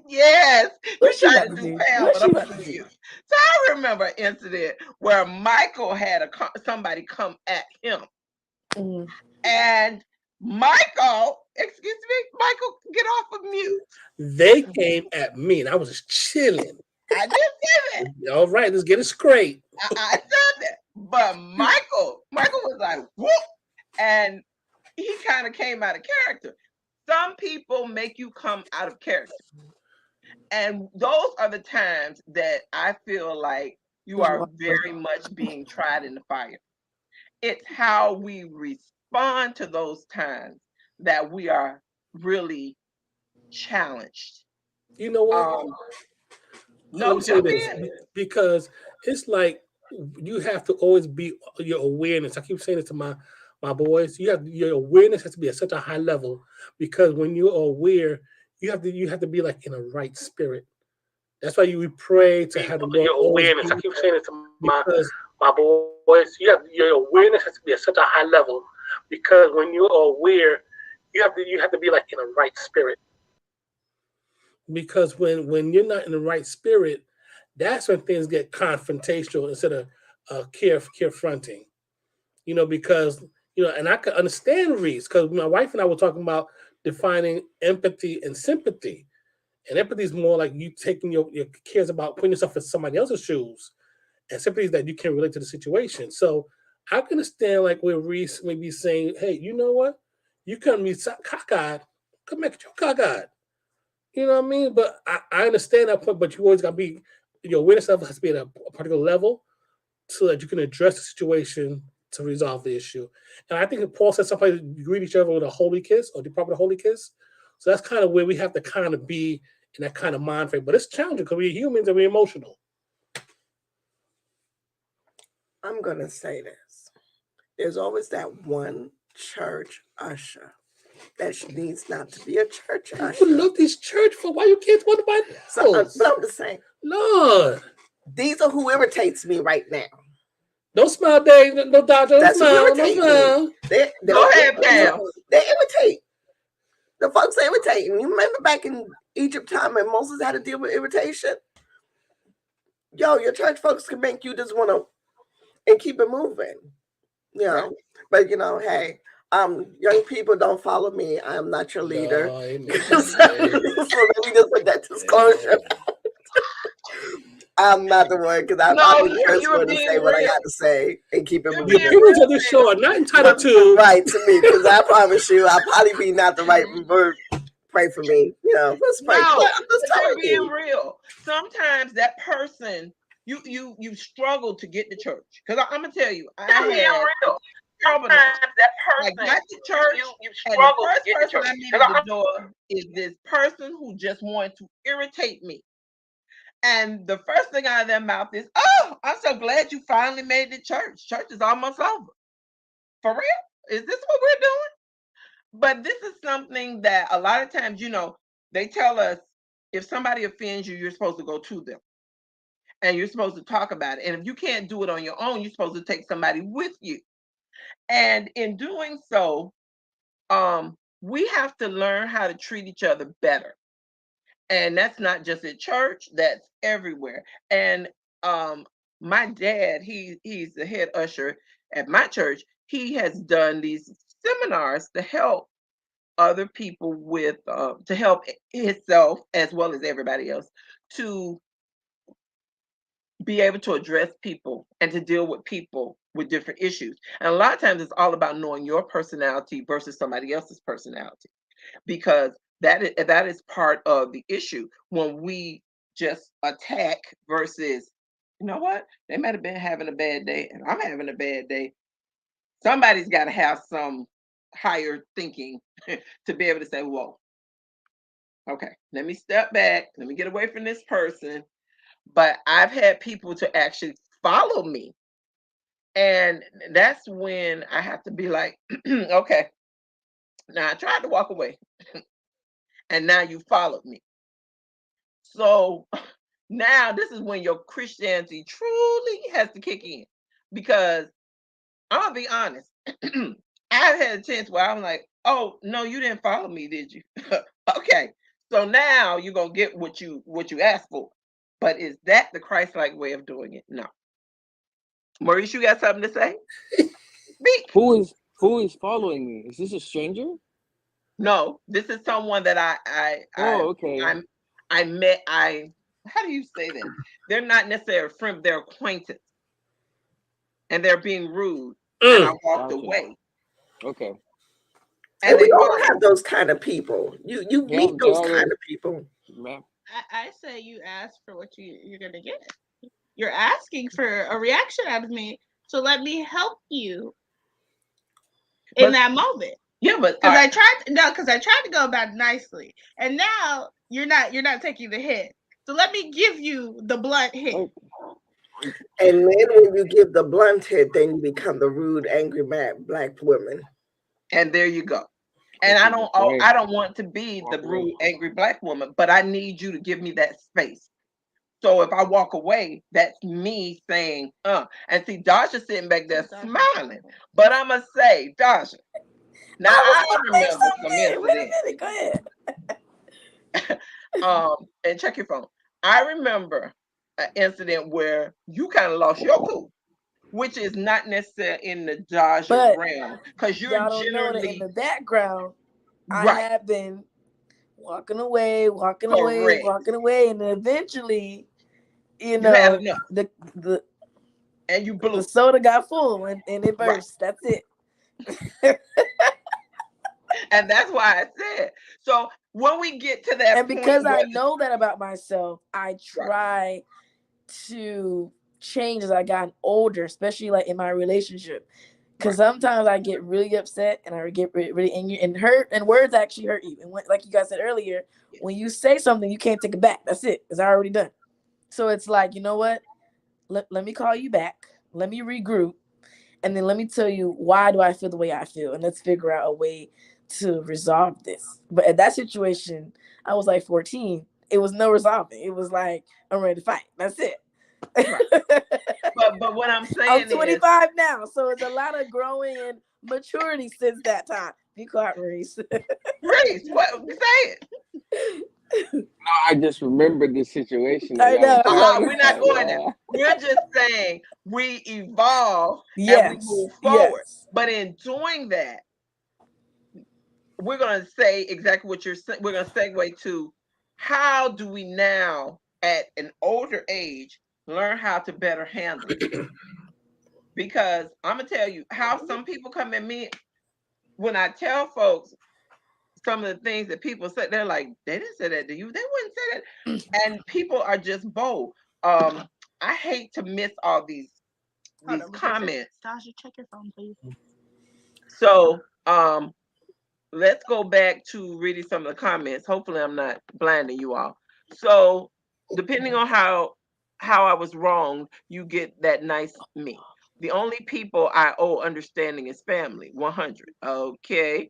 yes, you What she trying about to to do do? Pam, What but she I'm about gonna to do do? you. So I remember an incident where Michael had somebody come at him, Mm. and Michael, excuse me, Michael, get off of mute. They came at me, and I was just chilling. I didn't say that. All right, let's get it straight. I said that. But Michael was like, whoop, and he kind of came out of character. Some people make you come out of character. And those are the times that I feel like you are very much being tried in the fire. It's how we respond to those times that we are really challenged. You know what? Let No, me say jump this, in. because it's like you have to always be your awareness. I keep saying this to my boys. Your awareness has to be at such a high level, because when you're aware, you have to be like in a right spirit. That's why we pray to have the Lord Your always awareness. be I keep saying it to because my boys. Your awareness has to be at such a high level, because when you're aware, you have to be like in a right spirit. when you're not in the right spirit, that's when things get confrontational instead of carefronting. You know, because and I could understand Reese, because my wife and I were talking about defining empathy and sympathy. And empathy is more like you taking your cares about putting yourself in somebody else's shoes, and sympathy is that you can relate to the situation. So I can understand like where Reese may be saying, "Hey, you know what? You couldn't be cockeyed. Come make you cockeyed." You know what I mean? But I understand that point. But you always got to be your awareness level has to be at a particular level so that you can address the situation to resolve the issue. And I think if Paul said somebody greet each other with a holy kiss or depart with a holy kiss. So that's kind of where we have to kind of be in that kind of mind frame. But it's challenging because we're humans and we're emotional. I'm going to say this. There's always that one church usher that needs not to be a church usher. You love this church for why you can't want nobody else. But I'm just saying. Lord. These are who irritates me right now. Don't smile, Dave. No, Doctor. Don't smile. Don't smile. Go ahead, Pam. They irritate. The folks irritating. You remember back in Egypt time when Moses had to deal with irritation? Yo, your church folks can make you just want to and keep it moving. You know, right. But hey, young people, don't follow me. I am not your leader. So let me just put that disclosure. I'm not the one, because I'm the first one to say what I got to say and keep it moving. The opinions of this show are not entitled to right to me, because I promise you, I'll probably be not the right word. Pray for me. Let's pray. No, I'm just telling being real. Sometimes that person, you struggle to get to church. Because I'm gonna tell you, I had real. Sometimes that person, I got to church, you struggle to get to church. I needed the door is this person who just wanted to irritate me. And the first thing out of their mouth is, "Oh, I'm so glad you finally made it to church. Church is almost over." For real? Is this what we're doing? But this is something that a lot of times, they tell us if somebody offends you, you're supposed to go to them. And you're supposed to talk about it. And if you can't do it on your own, you're supposed to take somebody with you. And in doing so, we have to learn how to treat each other better. And that's not just at church, that's everywhere. And my dad, he's the head usher at my church. He has done these seminars to help other people with to help himself as well as everybody else to be able to address people and to deal with people with different issues. And a lot of times it's all about knowing your personality versus somebody else's personality, because that is part of the issue when we just attack versus, you know what? They might have been having a bad day and I'm having a bad day. Somebody's got to have some higher thinking to be able to say, whoa, okay, let me step back. Let me get away from this person. But I've had people to actually follow me. And that's when I have to be like, okay, now I tried to walk away and now you followed me. So now this is when your Christianity truly has to kick in, because I'm gonna be honest. I've had a chance where I'm like, oh no, you didn't follow me, did you? Okay. So now you're gonna get what you asked for. But is that the Christ-like way of doing it? No. Maurice, you got something to say? Speak. Who is following me? Is this a stranger? No, this is someone that Okay. I met. How do you say that? They're not necessarily a friend, they're acquaintance. And they're being rude. And I walked Gotcha. away. Okay. And we all have those kind of people. You Yeah, meet there those are kind those. of people. Man. I say you ask for what you're gonna get. You're asking for a reaction out of me, so let me help you in that moment. Yeah, but because I tried to go about it nicely, and now you're not taking the hit. So let me give you the blunt hit. And then when you give the blunt hit, then you become the rude, angry, mad black woman. And there you go. And I don't want to be the rude, angry black woman, but I need you to give me that space. So if I walk away, that's me saying, and see, Dasha's sitting back there smiling. But I'm going to say, Dasha, now I remember some incidents. Wait a minute, go ahead. And check your phone. I remember an incident where you kind of lost your cool, which is not necessarily in the Dasha realm, because you're y'all don't know that in the background, I have been walking away, and then eventually, you know, the and you blew. The soda got full and it burst. That's it. And that's why I said, so when we get to that and point, because I know that about myself, I try to change as I got older, especially like in my relationship. Because sometimes I get really upset and I get really angry and hurt, and words actually hurt you. And when, like you guys said earlier, when you say something, you can't take it back. That's it. It's already done. So it's like, you know what? Let me call you back. Let me regroup. And then let me tell you, why do I feel the way I feel? And let's figure out a way to resolve this. But at that situation, I was like 14. It was no resolving. It was like, I'm ready to fight. That's it. But what I'm saying I'm 25 now, so it's a lot of growing and maturity since that time. Be quiet, Reese. Reese, what? Say it. No, I just remembered this situation. I know. We're not going there. We're just saying we evolve and we move forward. But in doing that, we're going to say exactly what you're saying. We're going to segue to how do we now, at an older age, learn how to better handle it? Because I'm going to tell you how some people come at me when I tell folks some of the things that people say, they're like, they didn't say that to you. They wouldn't say that. And people are just bold. I hate to miss all these comments. Tasha, check your phone, please. So let's go back to reading some of the comments. Hopefully I'm not blinding you all. So depending on how I was wronged, you get that nice me. The only people I owe understanding is family. 100. Okay.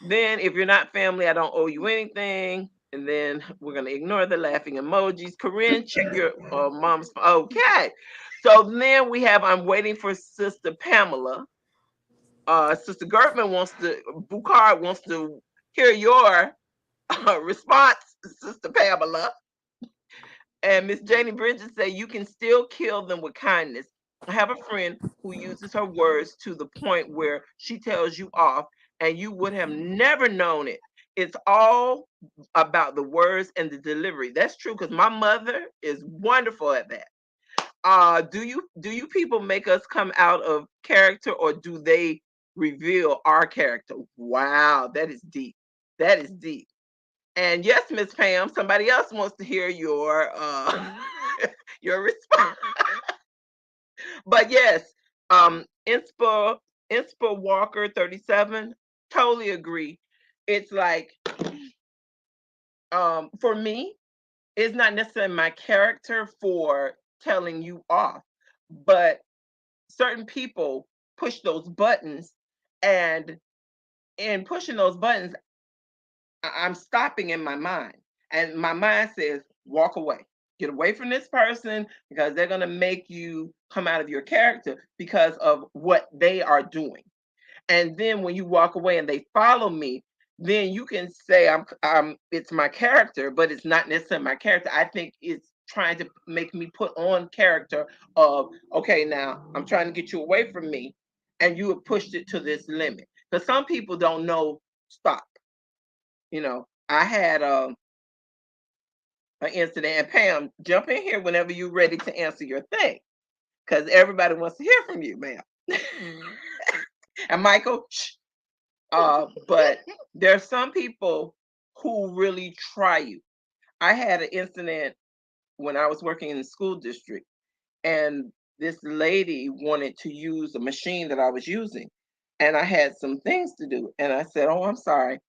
Then if you're not family, I don't owe you anything. And then we're going to ignore the laughing emojis. Corinne, check your mom's. Okay. So then we have, I'm waiting for Sister Pamela. Sister Gertman Bukhar wants to hear your response, Sister Pamela. And Miss Janie Bridges say, you can still kill them with kindness. I have a friend who uses her words to the point where she tells you off and you would have never known it. It's all about the words and the delivery. That's true, because my mother is wonderful at that. Do you people make us come out of character, or do they reveal our character? Wow, that is deep. That is deep. And yes, Miss Pam, somebody else wants to hear your your response. But yes, Inspa Walker 37, totally agree. It's like for me, it's not necessarily my character for telling you off, but certain people push those buttons, and in pushing those buttons, I'm stopping in my mind, and my mind says, walk away. Get away from this person because they're going to make you come out of your character because of what they are doing. And then when you walk away and they follow me, then you can say it's my character, but it's not necessarily my character. I think it's trying to make me put on character of, okay, now I'm trying to get you away from me, and you have pushed it to this limit. Because some people don't know stop. You know, I had an incident, and Pam, jump in here whenever you're ready to answer your thing, because everybody wants to hear from you, ma'am. And Michael, shh. But there are some people who really try you. I had an incident when I was working in the school district, and this lady wanted to use a machine that I was using, and I had some things to do. And I said, "Oh, I'm sorry.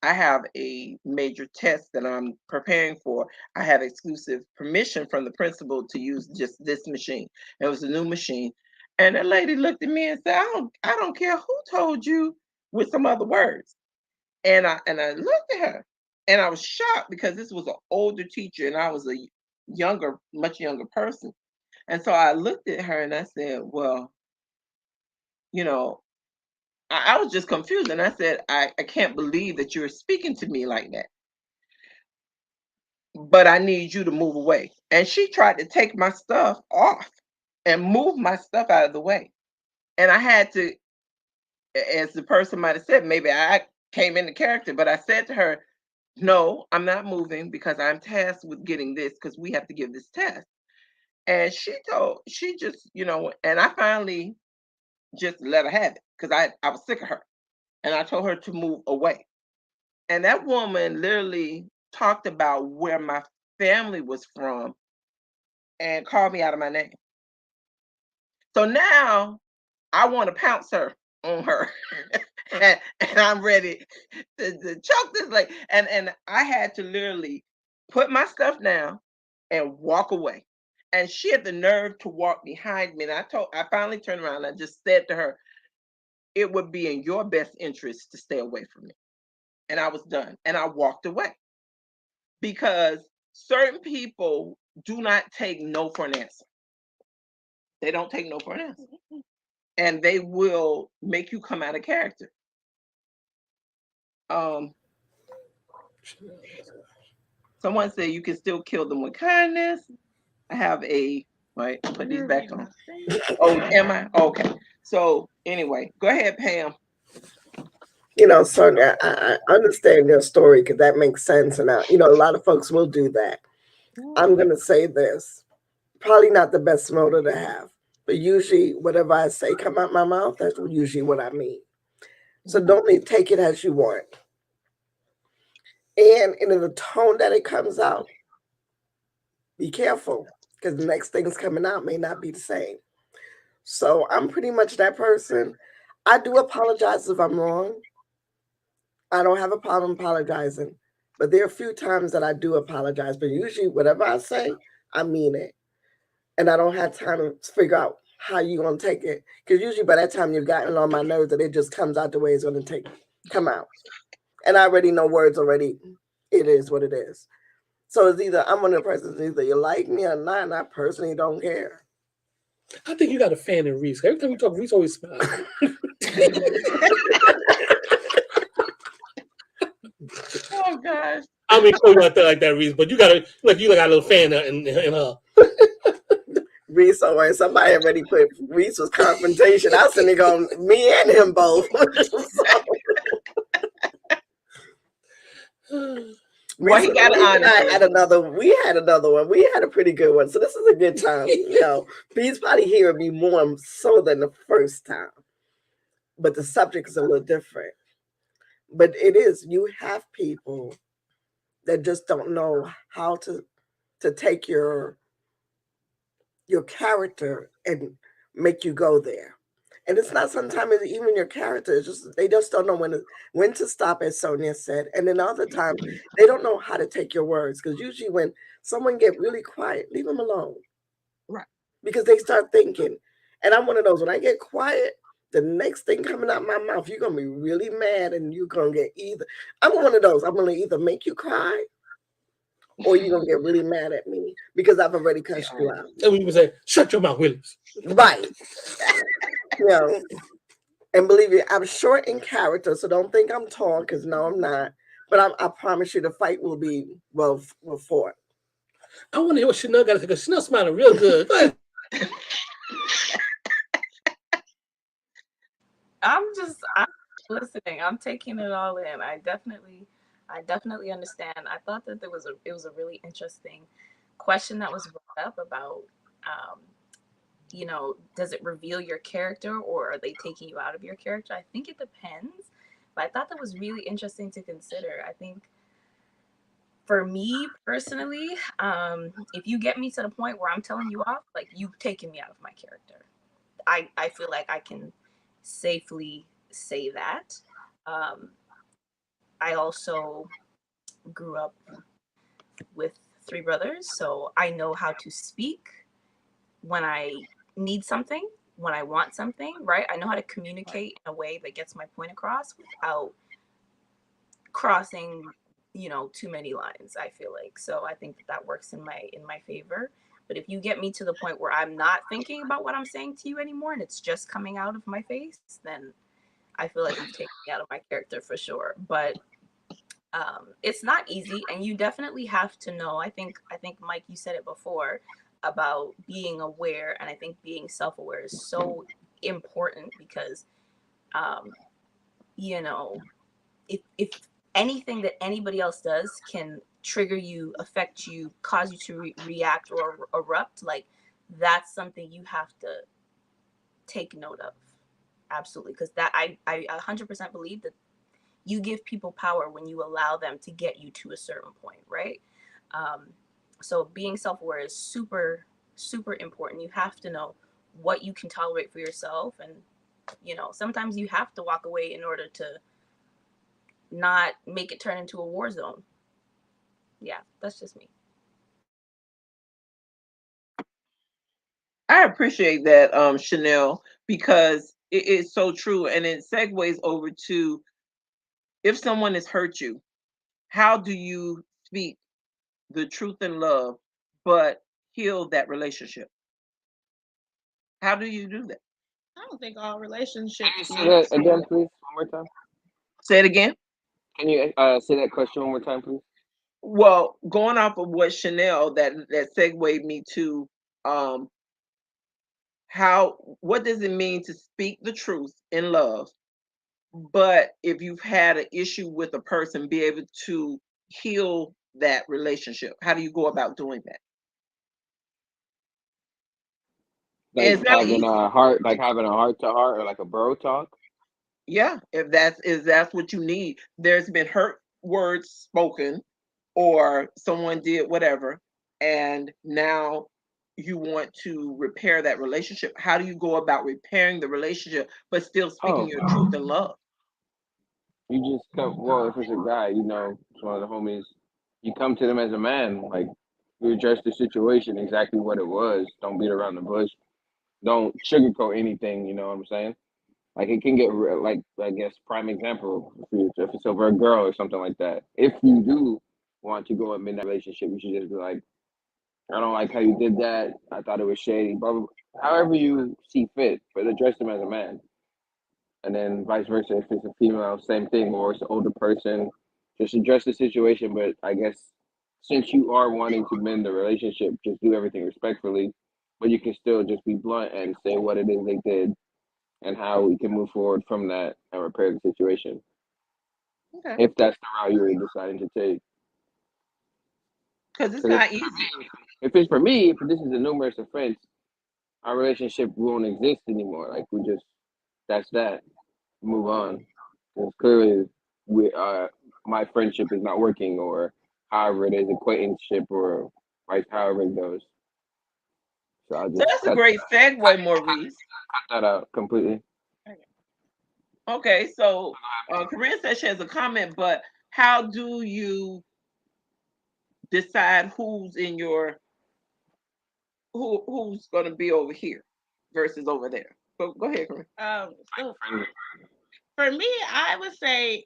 I have a major test that I'm preparing for. I have exclusive permission from the principal to use just this machine." It was a new machine. And the lady looked at me and said, I don't care who told you," with some other words. And I looked at her, and I was shocked because this was an older teacher and I was a much younger person. And so I looked at her and I said, "Well, you know, I was just confused." And I said, I can't believe that you're speaking to me like that, but I need you to move away." And she tried to take my stuff off and move my stuff out of the way. And I had to, as the person might have said, maybe I came into character, but I said to her, "No, I'm not moving because I'm tasked with getting this because we have to give this test." And she just, and I finally just let her have it because I was sick of her. And I told her to move away. And that woman literally talked about where my family was from and called me out of my name. So now I want to pounce her on her. and I'm ready to choke this lady. And I had to literally put my stuff down and walk away. And she had the nerve to walk behind me. And I finally turned around and I just said to her, "It would be in your best interest to stay away from me." And I was done. And I walked away. Because certain people do not take no for an answer. They don't take no for an answer. And they will make you come out of character. Someone said you can still kill them with kindness. I have right, put these back on. Oh, am I? Okay. So anyway, go ahead, Pam. Sonia, I understand your story because that makes sense. And, a lot of folks will do that. I'm going to say this. Probably not the best motive to have. But usually whatever I say come out my mouth, that's usually what I mean. So don't take it as you want. And in the tone that it comes out, be careful because the next thing's coming out may not be the same. So I'm pretty much that person. I do apologize if I'm wrong. I don't have a problem apologizing. But there are a few times that I do apologize. But usually whatever I say, I mean it. And I don't have time to figure out how you're going to take it. Because usually by that time you've gotten on my nerves that it just comes out the way it's going to come out. And I already know words already. It is what it is. So it's either I'm one of the persons, either you like me or not, and I personally don't care. I think you got a fan in Reese. Every time you talk, Reese always smiles. Oh gosh. I mean, cool like that, Reese. But you got a little fan in her. Reese, always somebody already put Reese was confrontation. I was sitting there going, me and him both. Well, he got we had another one. We had a pretty good one. So this is a good time. He's probably hearing me more so than the first time. But the subject is a little different. But it is, you have people that just don't know how to take your character and make you go there. And it's not sometimes even your character. It's just they just don't know when to stop, as Sonia said. And then other times they don't know how to take your words. Because usually when someone get really quiet, leave them alone. Right. Because they start thinking. And I'm one of those, when I get quiet, the next thing coming out my mouth, you're gonna be really mad and you're gonna get I'm one of those, I'm gonna either make you cry or you're gonna get really mad at me because I've already cussed you out. And we would say, shut your mouth, Willis. Right. You know, and believe me, I'm short in character, so don't think I'm tall, because no, I'm not. But I promise you the fight will be well fought. I want to hear what Chanel got to say, because Chanel's smiling real good. Go ahead. I'm listening. I'm taking it all in. I definitely understand. I thought that it was a really interesting question that was brought up about, does it reveal your character or are they taking you out of your character? I think it depends. But I thought that was really interesting to consider. I think for me personally, if you get me to the point where I'm telling you off, like, you've taken me out of my character. I feel like I can safely say that. I also grew up with 3 brothers, so I know how to speak when I need something, when I want something, right? I know how to communicate in a way that gets my point across without crossing, too many lines, I feel like. So I think that works in my favor. But if you get me to the point where I'm not thinking about what I'm saying to you anymore and it's just coming out of my face, then I feel like you've taken me out of my character for sure. But it's not easy, and you definitely have to know. I think Mike, you said it before about being aware, and I think being self-aware is so important because, if anything that anybody else does can trigger you, affect you, cause you to react or erupt, like, that's something you have to take note of. Absolutely, because that I 100% believe that you give people power when you allow them to get you to a certain point, right? So being self-aware is super, super important. You have to know what you can tolerate for yourself, and sometimes you have to walk away in order to not make it turn into a war zone. Yeah, that's just me. I appreciate that, Chanel, because it is so true, and it segues over to, if someone has hurt you, how do you speak the truth in love, but heal that relationship? How do you do that? I don't think all relationships Can you say need that to. again, please, one more time? Say it again. Can you say that question one more time, please? Well, going off of what Chanel, that segued me to, what does it mean to speak the truth in love, but if you've had an issue with a person, be able to heal that relationship? How do you go about doing that? And Like it's not having easy. a heart, like having a heart to heart, or like a bro talk. Yeah, if that's what you need. There's been hurt words spoken, or someone did whatever, and now you want to repair that relationship. How do you go about repairing the relationship but still speaking your truth in love? You just come. Well, if it's a guy, it's one of the homies. You come to them as a man, like, you address the situation exactly what it was. Don't beat around the bush. Don't sugarcoat anything. You know what I'm saying? Like, it can get like, I guess, prime example, if it's over a girl or something like that. If you do want to go and in that relationship, you should just be like, I don't like how you did that. I thought it was shady. Blah, blah, blah. However you see fit, but address them as a man. And then vice versa, if it's a female, same thing, or it's an older person, just address the situation. But I guess since you are wanting to mend the relationship, just do everything respectfully, but you can still just be blunt and say what it is they did and how we can move forward from that and repair the situation. Okay. If that's the route you're deciding to take. Because it's Because not easy. if it's for me, if this is a numerous offense, our relationship won't exist anymore. Like, that's that. Move on. Because clearly my friendship is not working, or however it is, acquaintanceship, or however it goes. So I'll So just that's a great segue, Maurice. cut that out completely. Okay, so Corinne says she has a comment, but how do you decide who's in your who's going to be over here versus over there? Go ahead, Corinne. So for me, I would say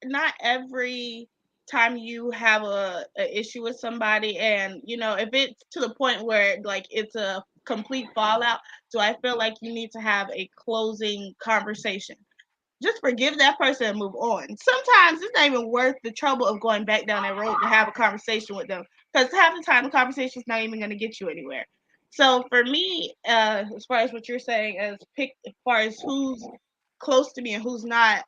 not every time you have a issue with somebody, and if it's to the point where like it's a complete fallout, do I feel like you need to have a closing conversation? Just forgive that person and move on. Sometimes it's not even worth the trouble of going back down that road to have a conversation with them, because half the time the conversation is not even going to get you anywhere. So for me, as far as what you're saying, as far as who's close to me and who's not,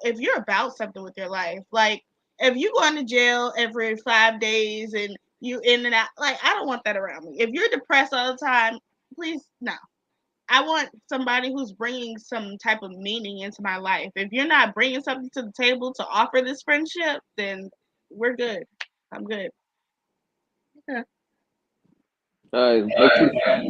if you're about something with your life, like if you go into jail every 5 days and you in and out, like I don't want that around me. If you're depressed all the time, please no. I want somebody who's bringing some type of meaning into my life. If you're not bringing something to the table to offer this friendship, then we're good. I'm good. Yeah. Like you said,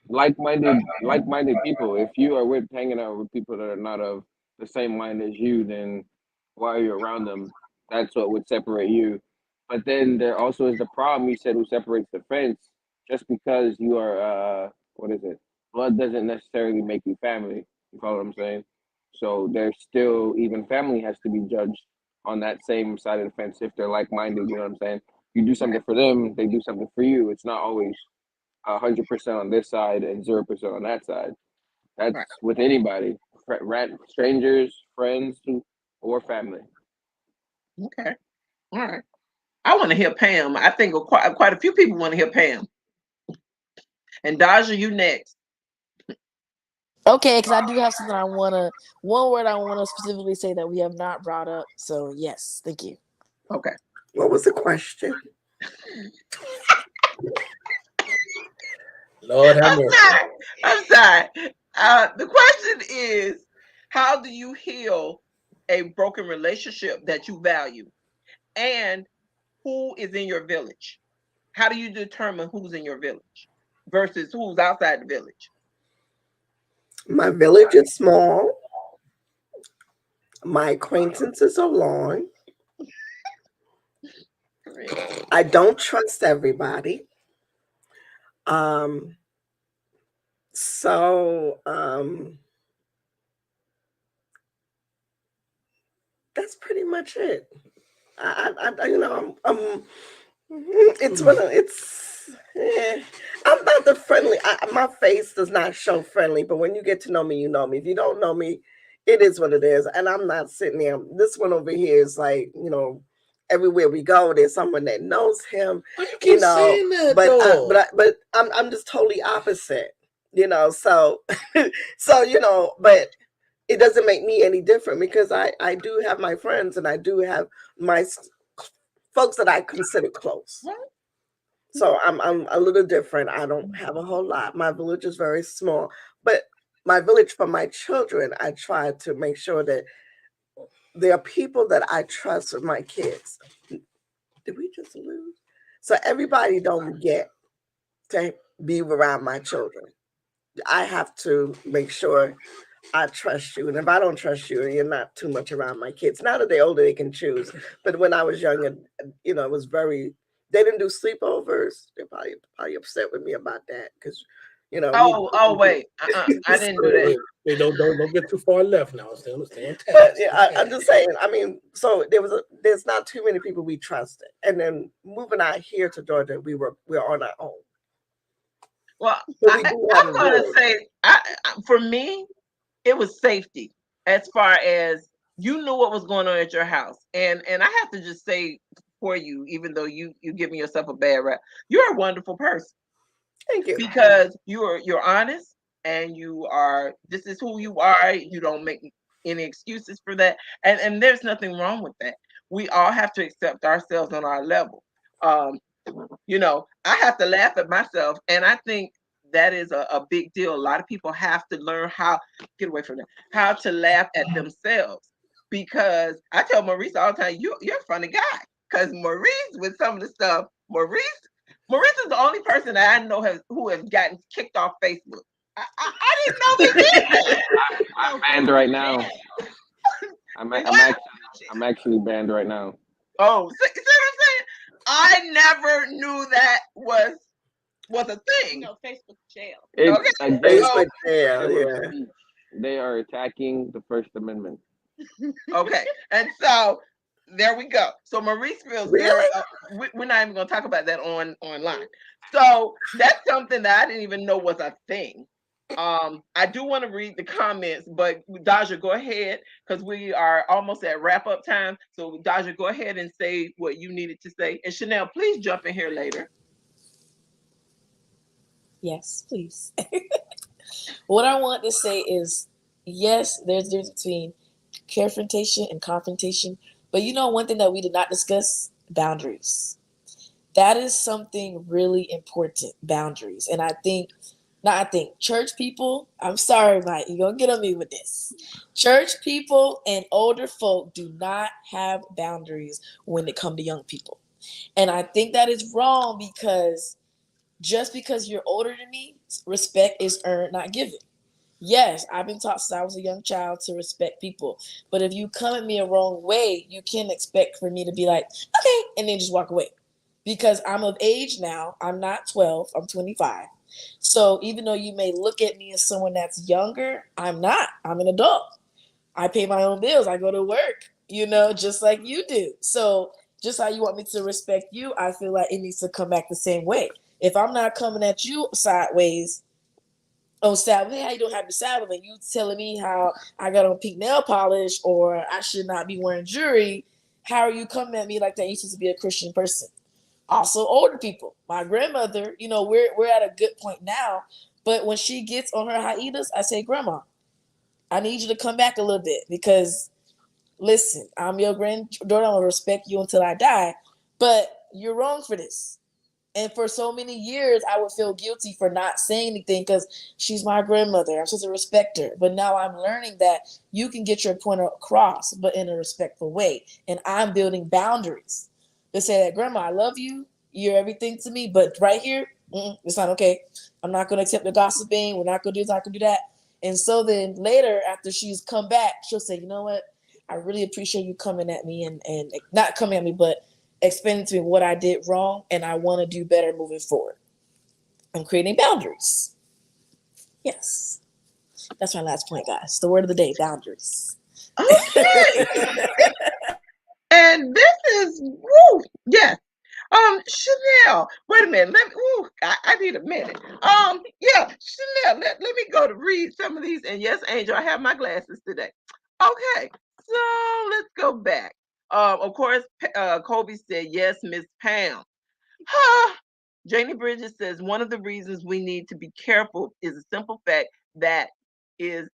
like-minded people. If you are hanging out with people that are not of the same mind as you, then why are you around them? That's what would separate you. But then there also is the problem you said, who separates the fence. Just because you are what is it? Blood doesn't necessarily make you family. You follow what I'm saying? So there's still, even family has to be judged on that same side of the fence if they're like-minded. You know what I'm saying? You do something for them, they do something for you. It's not always 100% on this side and 0% on that side. That's Right. with anybody, strangers, friends, or family. Okay. All right. I want to hear Pam. I think quite a few people want to hear Pam. And Daja, you next. Okay, because I do have something one word I want to specifically say that we have not brought up. So yes, thank you. Okay. What was the question? Lord have mercy. I'm sorry. The question is, how do you heal a broken relationship that you value? And who is in your village? How do you determine who's in your village versus who's outside the village? My village is small. My acquaintances are long. I don't trust everybody. So that's pretty much it. It's one of I'm not the friendly. My face does not show friendly, but when you get to know me, you know me. If you don't know me, it is what it is. And I'm not sitting there. This one over here is like, everywhere we go, there's someone that knows him. Why you keep saying that, But I'm just totally opposite. So but it doesn't make me any different because I do have my friends and I do have my folks that I consider close. So I'm a little different. I don't have a whole lot. My village is very small, but my village for my children, I try to make sure that there are people that I trust with my kids. Did we just lose? So everybody don't get to be around my children. I have to make sure I trust you. And if I don't trust you, you're not too much around my kids. Now that they're older, they can choose. But when I was young, and it was they didn't do sleepovers. They're probably upset with me about that because, Wait. I didn't do that. Wait, don't get too far left now. Stay on task. But yeah, I'm just saying. I mean, so there's not too many people we trusted. And then moving out here to Georgia, we're on our own. Well, I'm going to say, for me, it was safety as far as you knew what was going on at your house. And I have to just say for you, even though you're giving yourself a bad rap, you're a wonderful person. Thank you. Because you're honest and this is who you are. You don't make any excuses for that. And there's nothing wrong with that. We all have to accept ourselves on our level. I have to laugh at myself. And I think that is a big deal. A lot of people have to learn how to laugh at themselves. because I tell Maurice all the time, you're a funny guy. Because Maurice, with some of the stuff, Maurice is the only person that I know who has gotten kicked off Facebook. I didn't know they did that. I'm banned right now. I'm actually banned right now. Oh, see what I'm saying? I never knew that was a thing. No, Facebook jail. It's Okay. like Facebook jail, yeah. they are attacking the First Amendment. Okay, and so there we go. So Maurice feels very. We're not even going to talk about that online. So that's something that I didn't even know was a thing. I do want to read the comments, but Daja, go ahead because we are almost at wrap up time. So Daja, go ahead and say what you needed to say, and Chanel, please jump in here later. Yes, please. What I want to say is, yes, there's a difference between confrontation and confrontation. But you know, one thing that we did not discuss, boundaries. That is something really important, boundaries. And I think church people, I'm sorry, Mike, you're going to get on me with this. Church people and older folk do not have boundaries when it comes to young people. And I think that is wrong because just because you're older than me, respect is earned, not given. Yes, I've been taught since I was a young child to respect people. But if you come at me a wrong way, you can't expect for me to be like, okay, and then just walk away. Because I'm of age now. I'm not 12, I'm 25. So even though you may look at me as someone that's younger, I'm not. I'm an adult. I pay my own bills. I go to work, just like you do. So just how you want me to respect you, I feel like it needs to come back the same way. If I'm not coming at you sideways, oh, Sabbath, hey, how you doing? Happy Sabbath, and you telling me how I got on pink nail polish or I should not be wearing jewelry, how are you coming at me like that? You supposed to be a Christian person. Also, older people. My grandmother, we're at a good point now, but when she gets on her hiatus, I say, Grandma, I need you to come back a little bit because, listen, I'm your granddaughter. I'm going to respect you until I die, but you're wrong for this. And for so many years, I would feel guilty for not saying anything because she's my grandmother. I'm supposed to respect her. But now I'm learning that you can get your point across, but in a respectful way. And I'm building boundaries to say that, Grandma, I love you. You're everything to me. But right here, it's not okay. I'm not going to accept the gossiping. We're not going to do this. Not going to do that. And so then later, after she's come back, she'll say, you know what? I really appreciate you coming at me and not coming at me, but explaining to me what I did wrong, and I want to do better moving forward. I'm creating boundaries. Yes. That's my last point, guys. The word of the day, boundaries. Okay. And this is, woo, yes. Chanel, wait a minute. I need a minute. Yeah, Chanel, let me go to read some of these. And yes, Angel, I have my glasses today. Okay, so let's go back. Of course, Kobe said, yes, Miss Pam. Janie Bridges says, one of the reasons we need to be careful is a simple fact is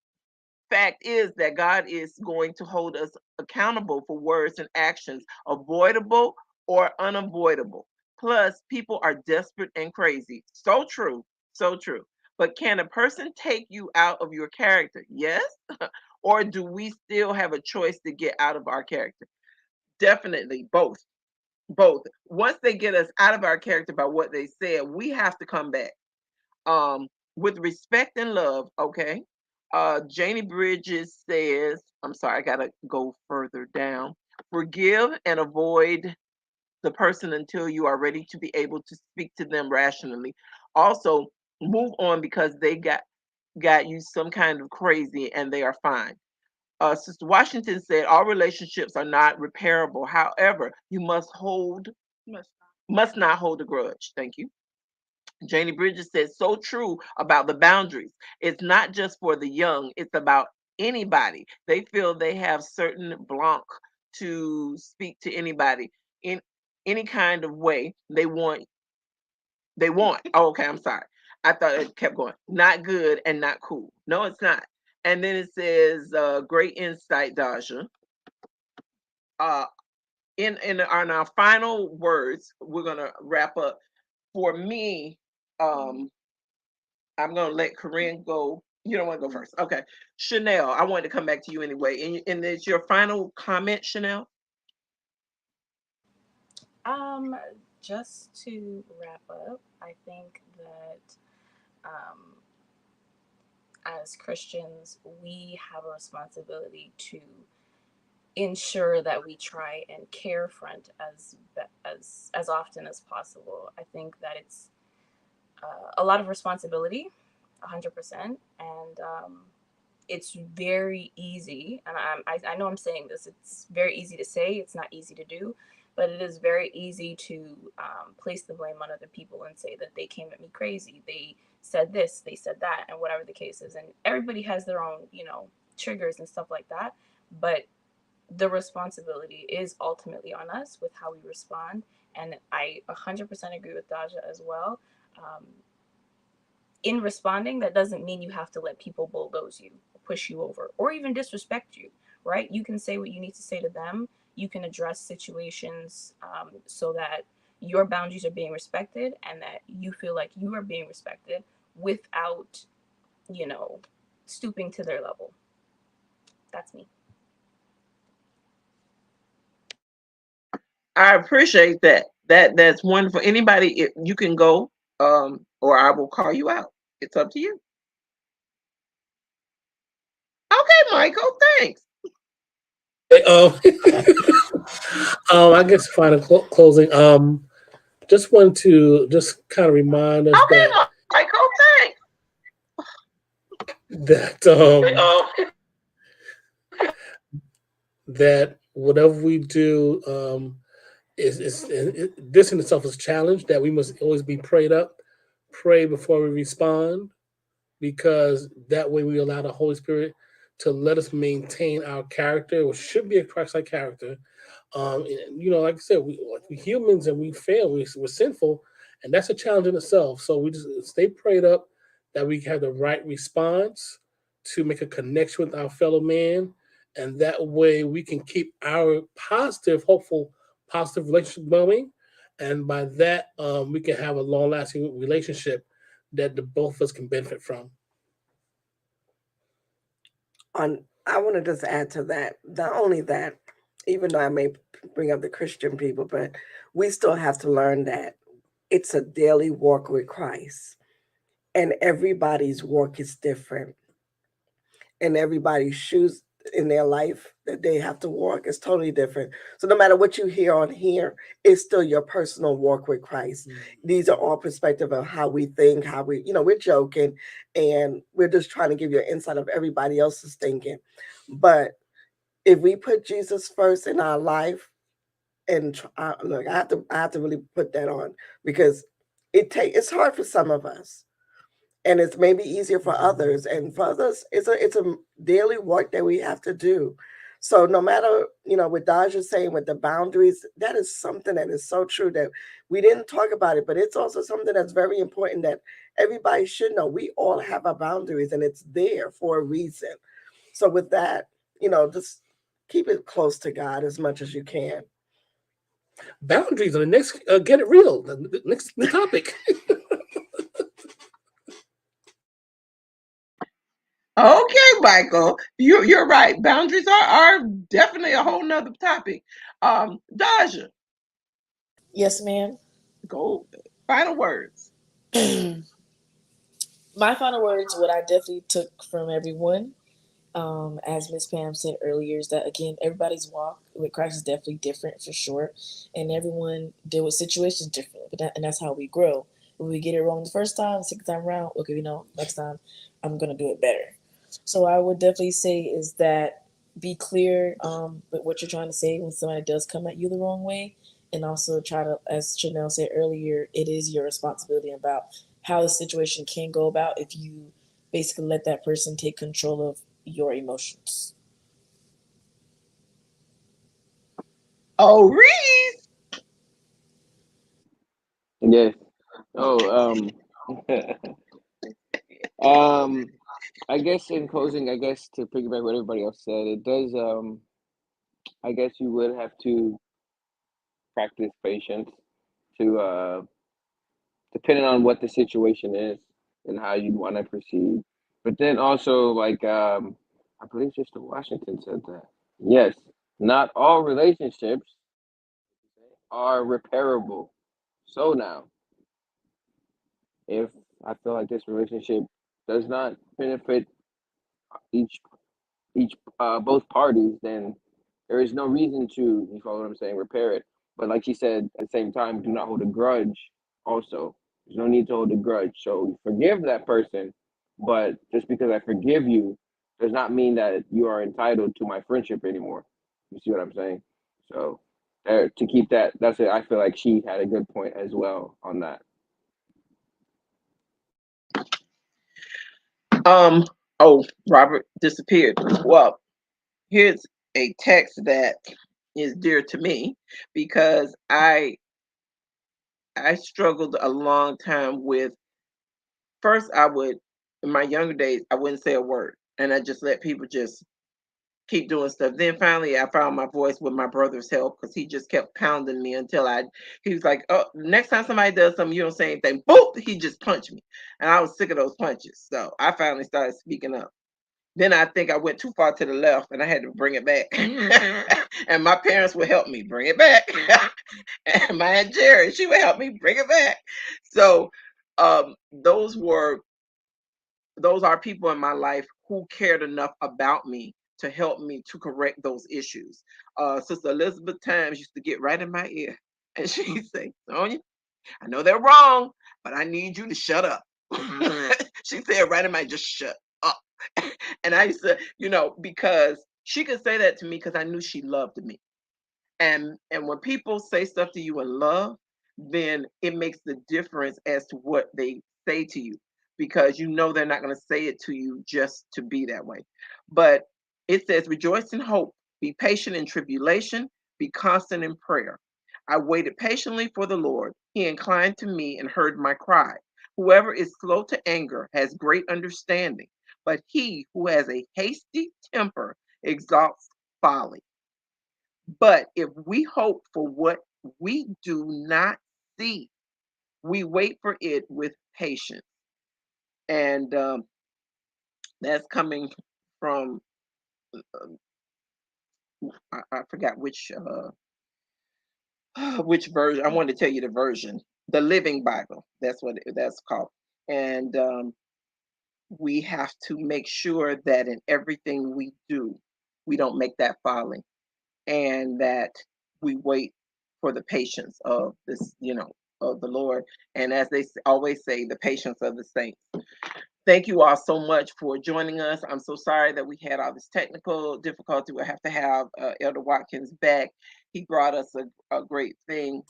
that God is going to hold us accountable for words and actions, avoidable or unavoidable. Plus, people are desperate and crazy. So true, so true. But can a person take you out of your character? Yes. Or do we still have a choice to get out of our character? Definitely both. Both. Once they get us out of our character by what they said, we have to come back. With respect and love, okay? Janie Bridges says, I'm sorry, I gotta go further down. Forgive and avoid the person until you are ready to be able to speak to them rationally. Also, move on because they got you some kind of crazy and they are fine. Sister Washington said all relationships are not repairable. However, you must not hold a grudge. Thank you. Janie Bridges said so true about the boundaries. It's not just for the young, it's about anybody. They feel they have certain blanc to speak to anybody in any kind of way they want. Oh, okay, I'm sorry. I thought it kept going. Not good and not cool. No, it's not. And then it says, great insight, Daja. In our final words, we're gonna wrap up. For me, I'm gonna let Corinne go You don't want to go first. Okay. Chanel, I wanted to come back to you anyway. And it's your final comment, Chanel? Just to wrap up, I think that as Christians, we have a responsibility to ensure that we try and carefront as often as possible. I think that it's a lot of responsibility, 100%, and it's very easy. And I know I'm saying this. It's very easy to say. It's not easy to do, but it is very easy to place the blame on other people and say that they came at me crazy. They said this, they said that, and whatever the case is. And everybody has their own, triggers and stuff like that. But the responsibility is ultimately on us with how we respond. And I 100% agree with Daja as well. In responding, that doesn't mean you have to let people bulldoze you, push you over, or even disrespect you, right? You can say what you need to say to them. You can address situations so that your boundaries are being respected and that you feel like you are being respected without, stooping to their level. That's me. I appreciate that. That's wonderful. Anybody, you can go, or I will call you out. It's up to you. Okay, Michael. Thanks. I guess final closing. Just want to just kind of remind us Okay, Michael. Thanks. that whatever we do this in itself is a challenge that we must always be prayed up, pray before we respond, because that way we allow the Holy Spirit to let us maintain our character, which should be a Christ-like character. Like I said, we're humans and we fail. We're sinful, and that's a challenge in itself. So we just stay prayed up that we have the right response to make a connection with our fellow man, and that way we can keep our positive, hopeful, positive relationship going. And by that, we can have a long-lasting relationship that the both of us can benefit from. I want to just add to that. Not only that, even though I may bring up the Christian people, but we still have to learn that it's a daily walk with Christ, and everybody's walk is different, and everybody's shoes in their life that they have to walk is totally different. So no matter what you hear on here, it's still your personal walk with Christ. These are all perspective of how we think, how we, we're joking, and we're just trying to give you an insight of everybody else's thinking. But if we put Jesus first in our life, and look, I have to really put that on, because it's hard for some of us, and it's maybe easier for others, and for others it's a daily work that we have to do. So no matter what Daj is saying with the boundaries, that is something that is so true that we didn't talk about it, but it's also something that's very important that everybody should know. We all have our boundaries, and it's there for a reason. So with that, just keep it close to God as much as you can. Boundaries on the next Get It Real, the next topic. Okay, Michael, you're right. Boundaries are definitely a whole nother topic. Daja. Yes, ma'am. Go. Final words. My final words, what I definitely took from everyone, as Miss Pam said earlier, is that again, everybody's walk with Christ is definitely different for sure, and everyone deal with situations differently. And that's how we grow. When we get it wrong the first time, second time around, okay, next time I'm gonna do it better. So I would definitely say is that be clear with what you're trying to say when somebody does come at you the wrong way, and also try to, as Chanel said earlier, it is your responsibility about how the situation can go about if you basically let that person take control of your emotions. Oh, Reese. Yes. Oh, I guess in closing, I guess to piggyback what everybody else said, it does. I guess you would have to practice patience to, depending on what the situation is and how you want to proceed. But then also, like, I believe Sister Washington said that. Yes, not all relationships are repairable. So now, if I feel like this relationship does not benefit each both parties, then there is no reason to, you follow what I'm saying, repair it. But like she said, at the same time, do not hold a grudge. Also, there's no need to hold a grudge. So forgive that person, but just because I forgive you does not mean that you are entitled to my friendship anymore. You see what I'm saying? So to keep that, that's it. I feel like she had a good point as well on that. Oh, Robert disappeared. Well, here's a text that is dear to me because I struggled a long time with. First, I would, in my younger days, I wouldn't say a word, and I just let people just keep doing stuff. Then finally, I found my voice with my brother's help because he just kept pounding me until he was like, "Oh, next time somebody does something, you don't say anything." Boop! He just punched me, and I was sick of those punches. So I finally started speaking up. Then I think I went too far to the left, and I had to bring it back. And my parents would help me bring it back. And my Aunt Jerry, she would help me bring it back. So those are people in my life who cared enough about me to help me to correct those issues. Sister Elizabeth Times used to get right in my ear, and she'd say, "Sonia, I know they're wrong, but I need you to shut up." She said right in my, just shut up. And I used to, because she could say that to me because I knew she loved me. And when people say stuff to you in love, then it makes the difference as to what they say to you, because they're not going to say it to you just to be that way. But it says, rejoice in hope, be patient in tribulation, be constant in prayer. I waited patiently for the Lord. He inclined to me and heard my cry. Whoever is slow to anger has great understanding, but he who has a hasty temper exalts folly. But if we hope for what we do not see, we wait for it with patience. And that's coming from, I forgot which which version. I wanted to tell you the version, the Living Bible. That's what that's called. And we have to make sure that in everything we do, we don't make that folly, and that we wait for the patience of this, of the Lord. And as they always say, the patience of the saints. Thank you all so much for joining us. I'm so sorry that we had all this technical difficulty. We'll have to have Elder Watkins back. He brought us a great thing.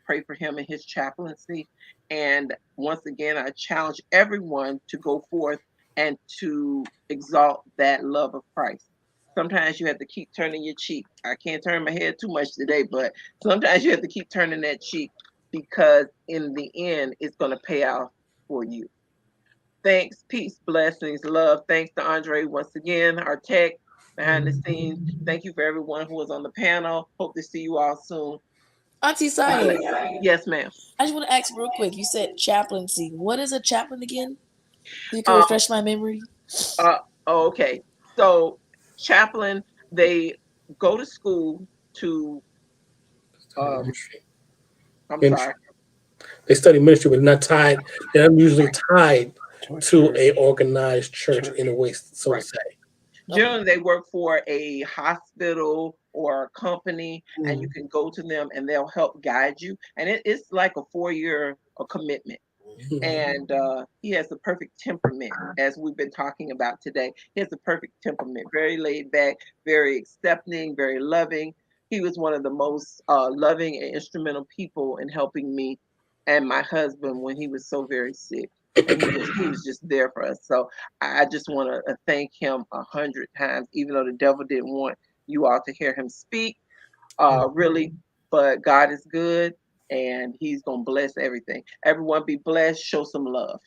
Pray for him and his chaplaincy. And once again, I challenge everyone to go forth and to exalt that love of Christ. Sometimes you have to keep turning your cheek. I can't turn my head too much today, but sometimes you have to keep turning that cheek, because in the end, it's going to pay off for you. Thanks, peace, blessings, love. Thanks to Andre once again, our tech behind the scenes. Thank you for everyone who was on the panel. Hope to see you all soon. Auntie Saya, Yes, ma'am. I just want to ask real quick. You said chaplaincy. What is a chaplain again? You can refresh my memory. Okay. So chaplain, they go to school to I'm Ministry. sorry. They study ministry, but not tied. They're usually tied to a organized church in a way, so to say. Generally, they work for a hospital or a company, and you can go to them and they'll help guide you. And it's like a 4-year commitment. And he has the perfect temperament, as we've been talking about today. He has the perfect temperament, very laid back, very accepting, very loving. He was one of the most loving and instrumental people in helping me and my husband when he was so very sick. And he was just there for us. So I just want to thank him 100 times, even though the devil didn't want you all to hear him speak, really. But God is good, and he's going to bless everything. Everyone be blessed. Show some love.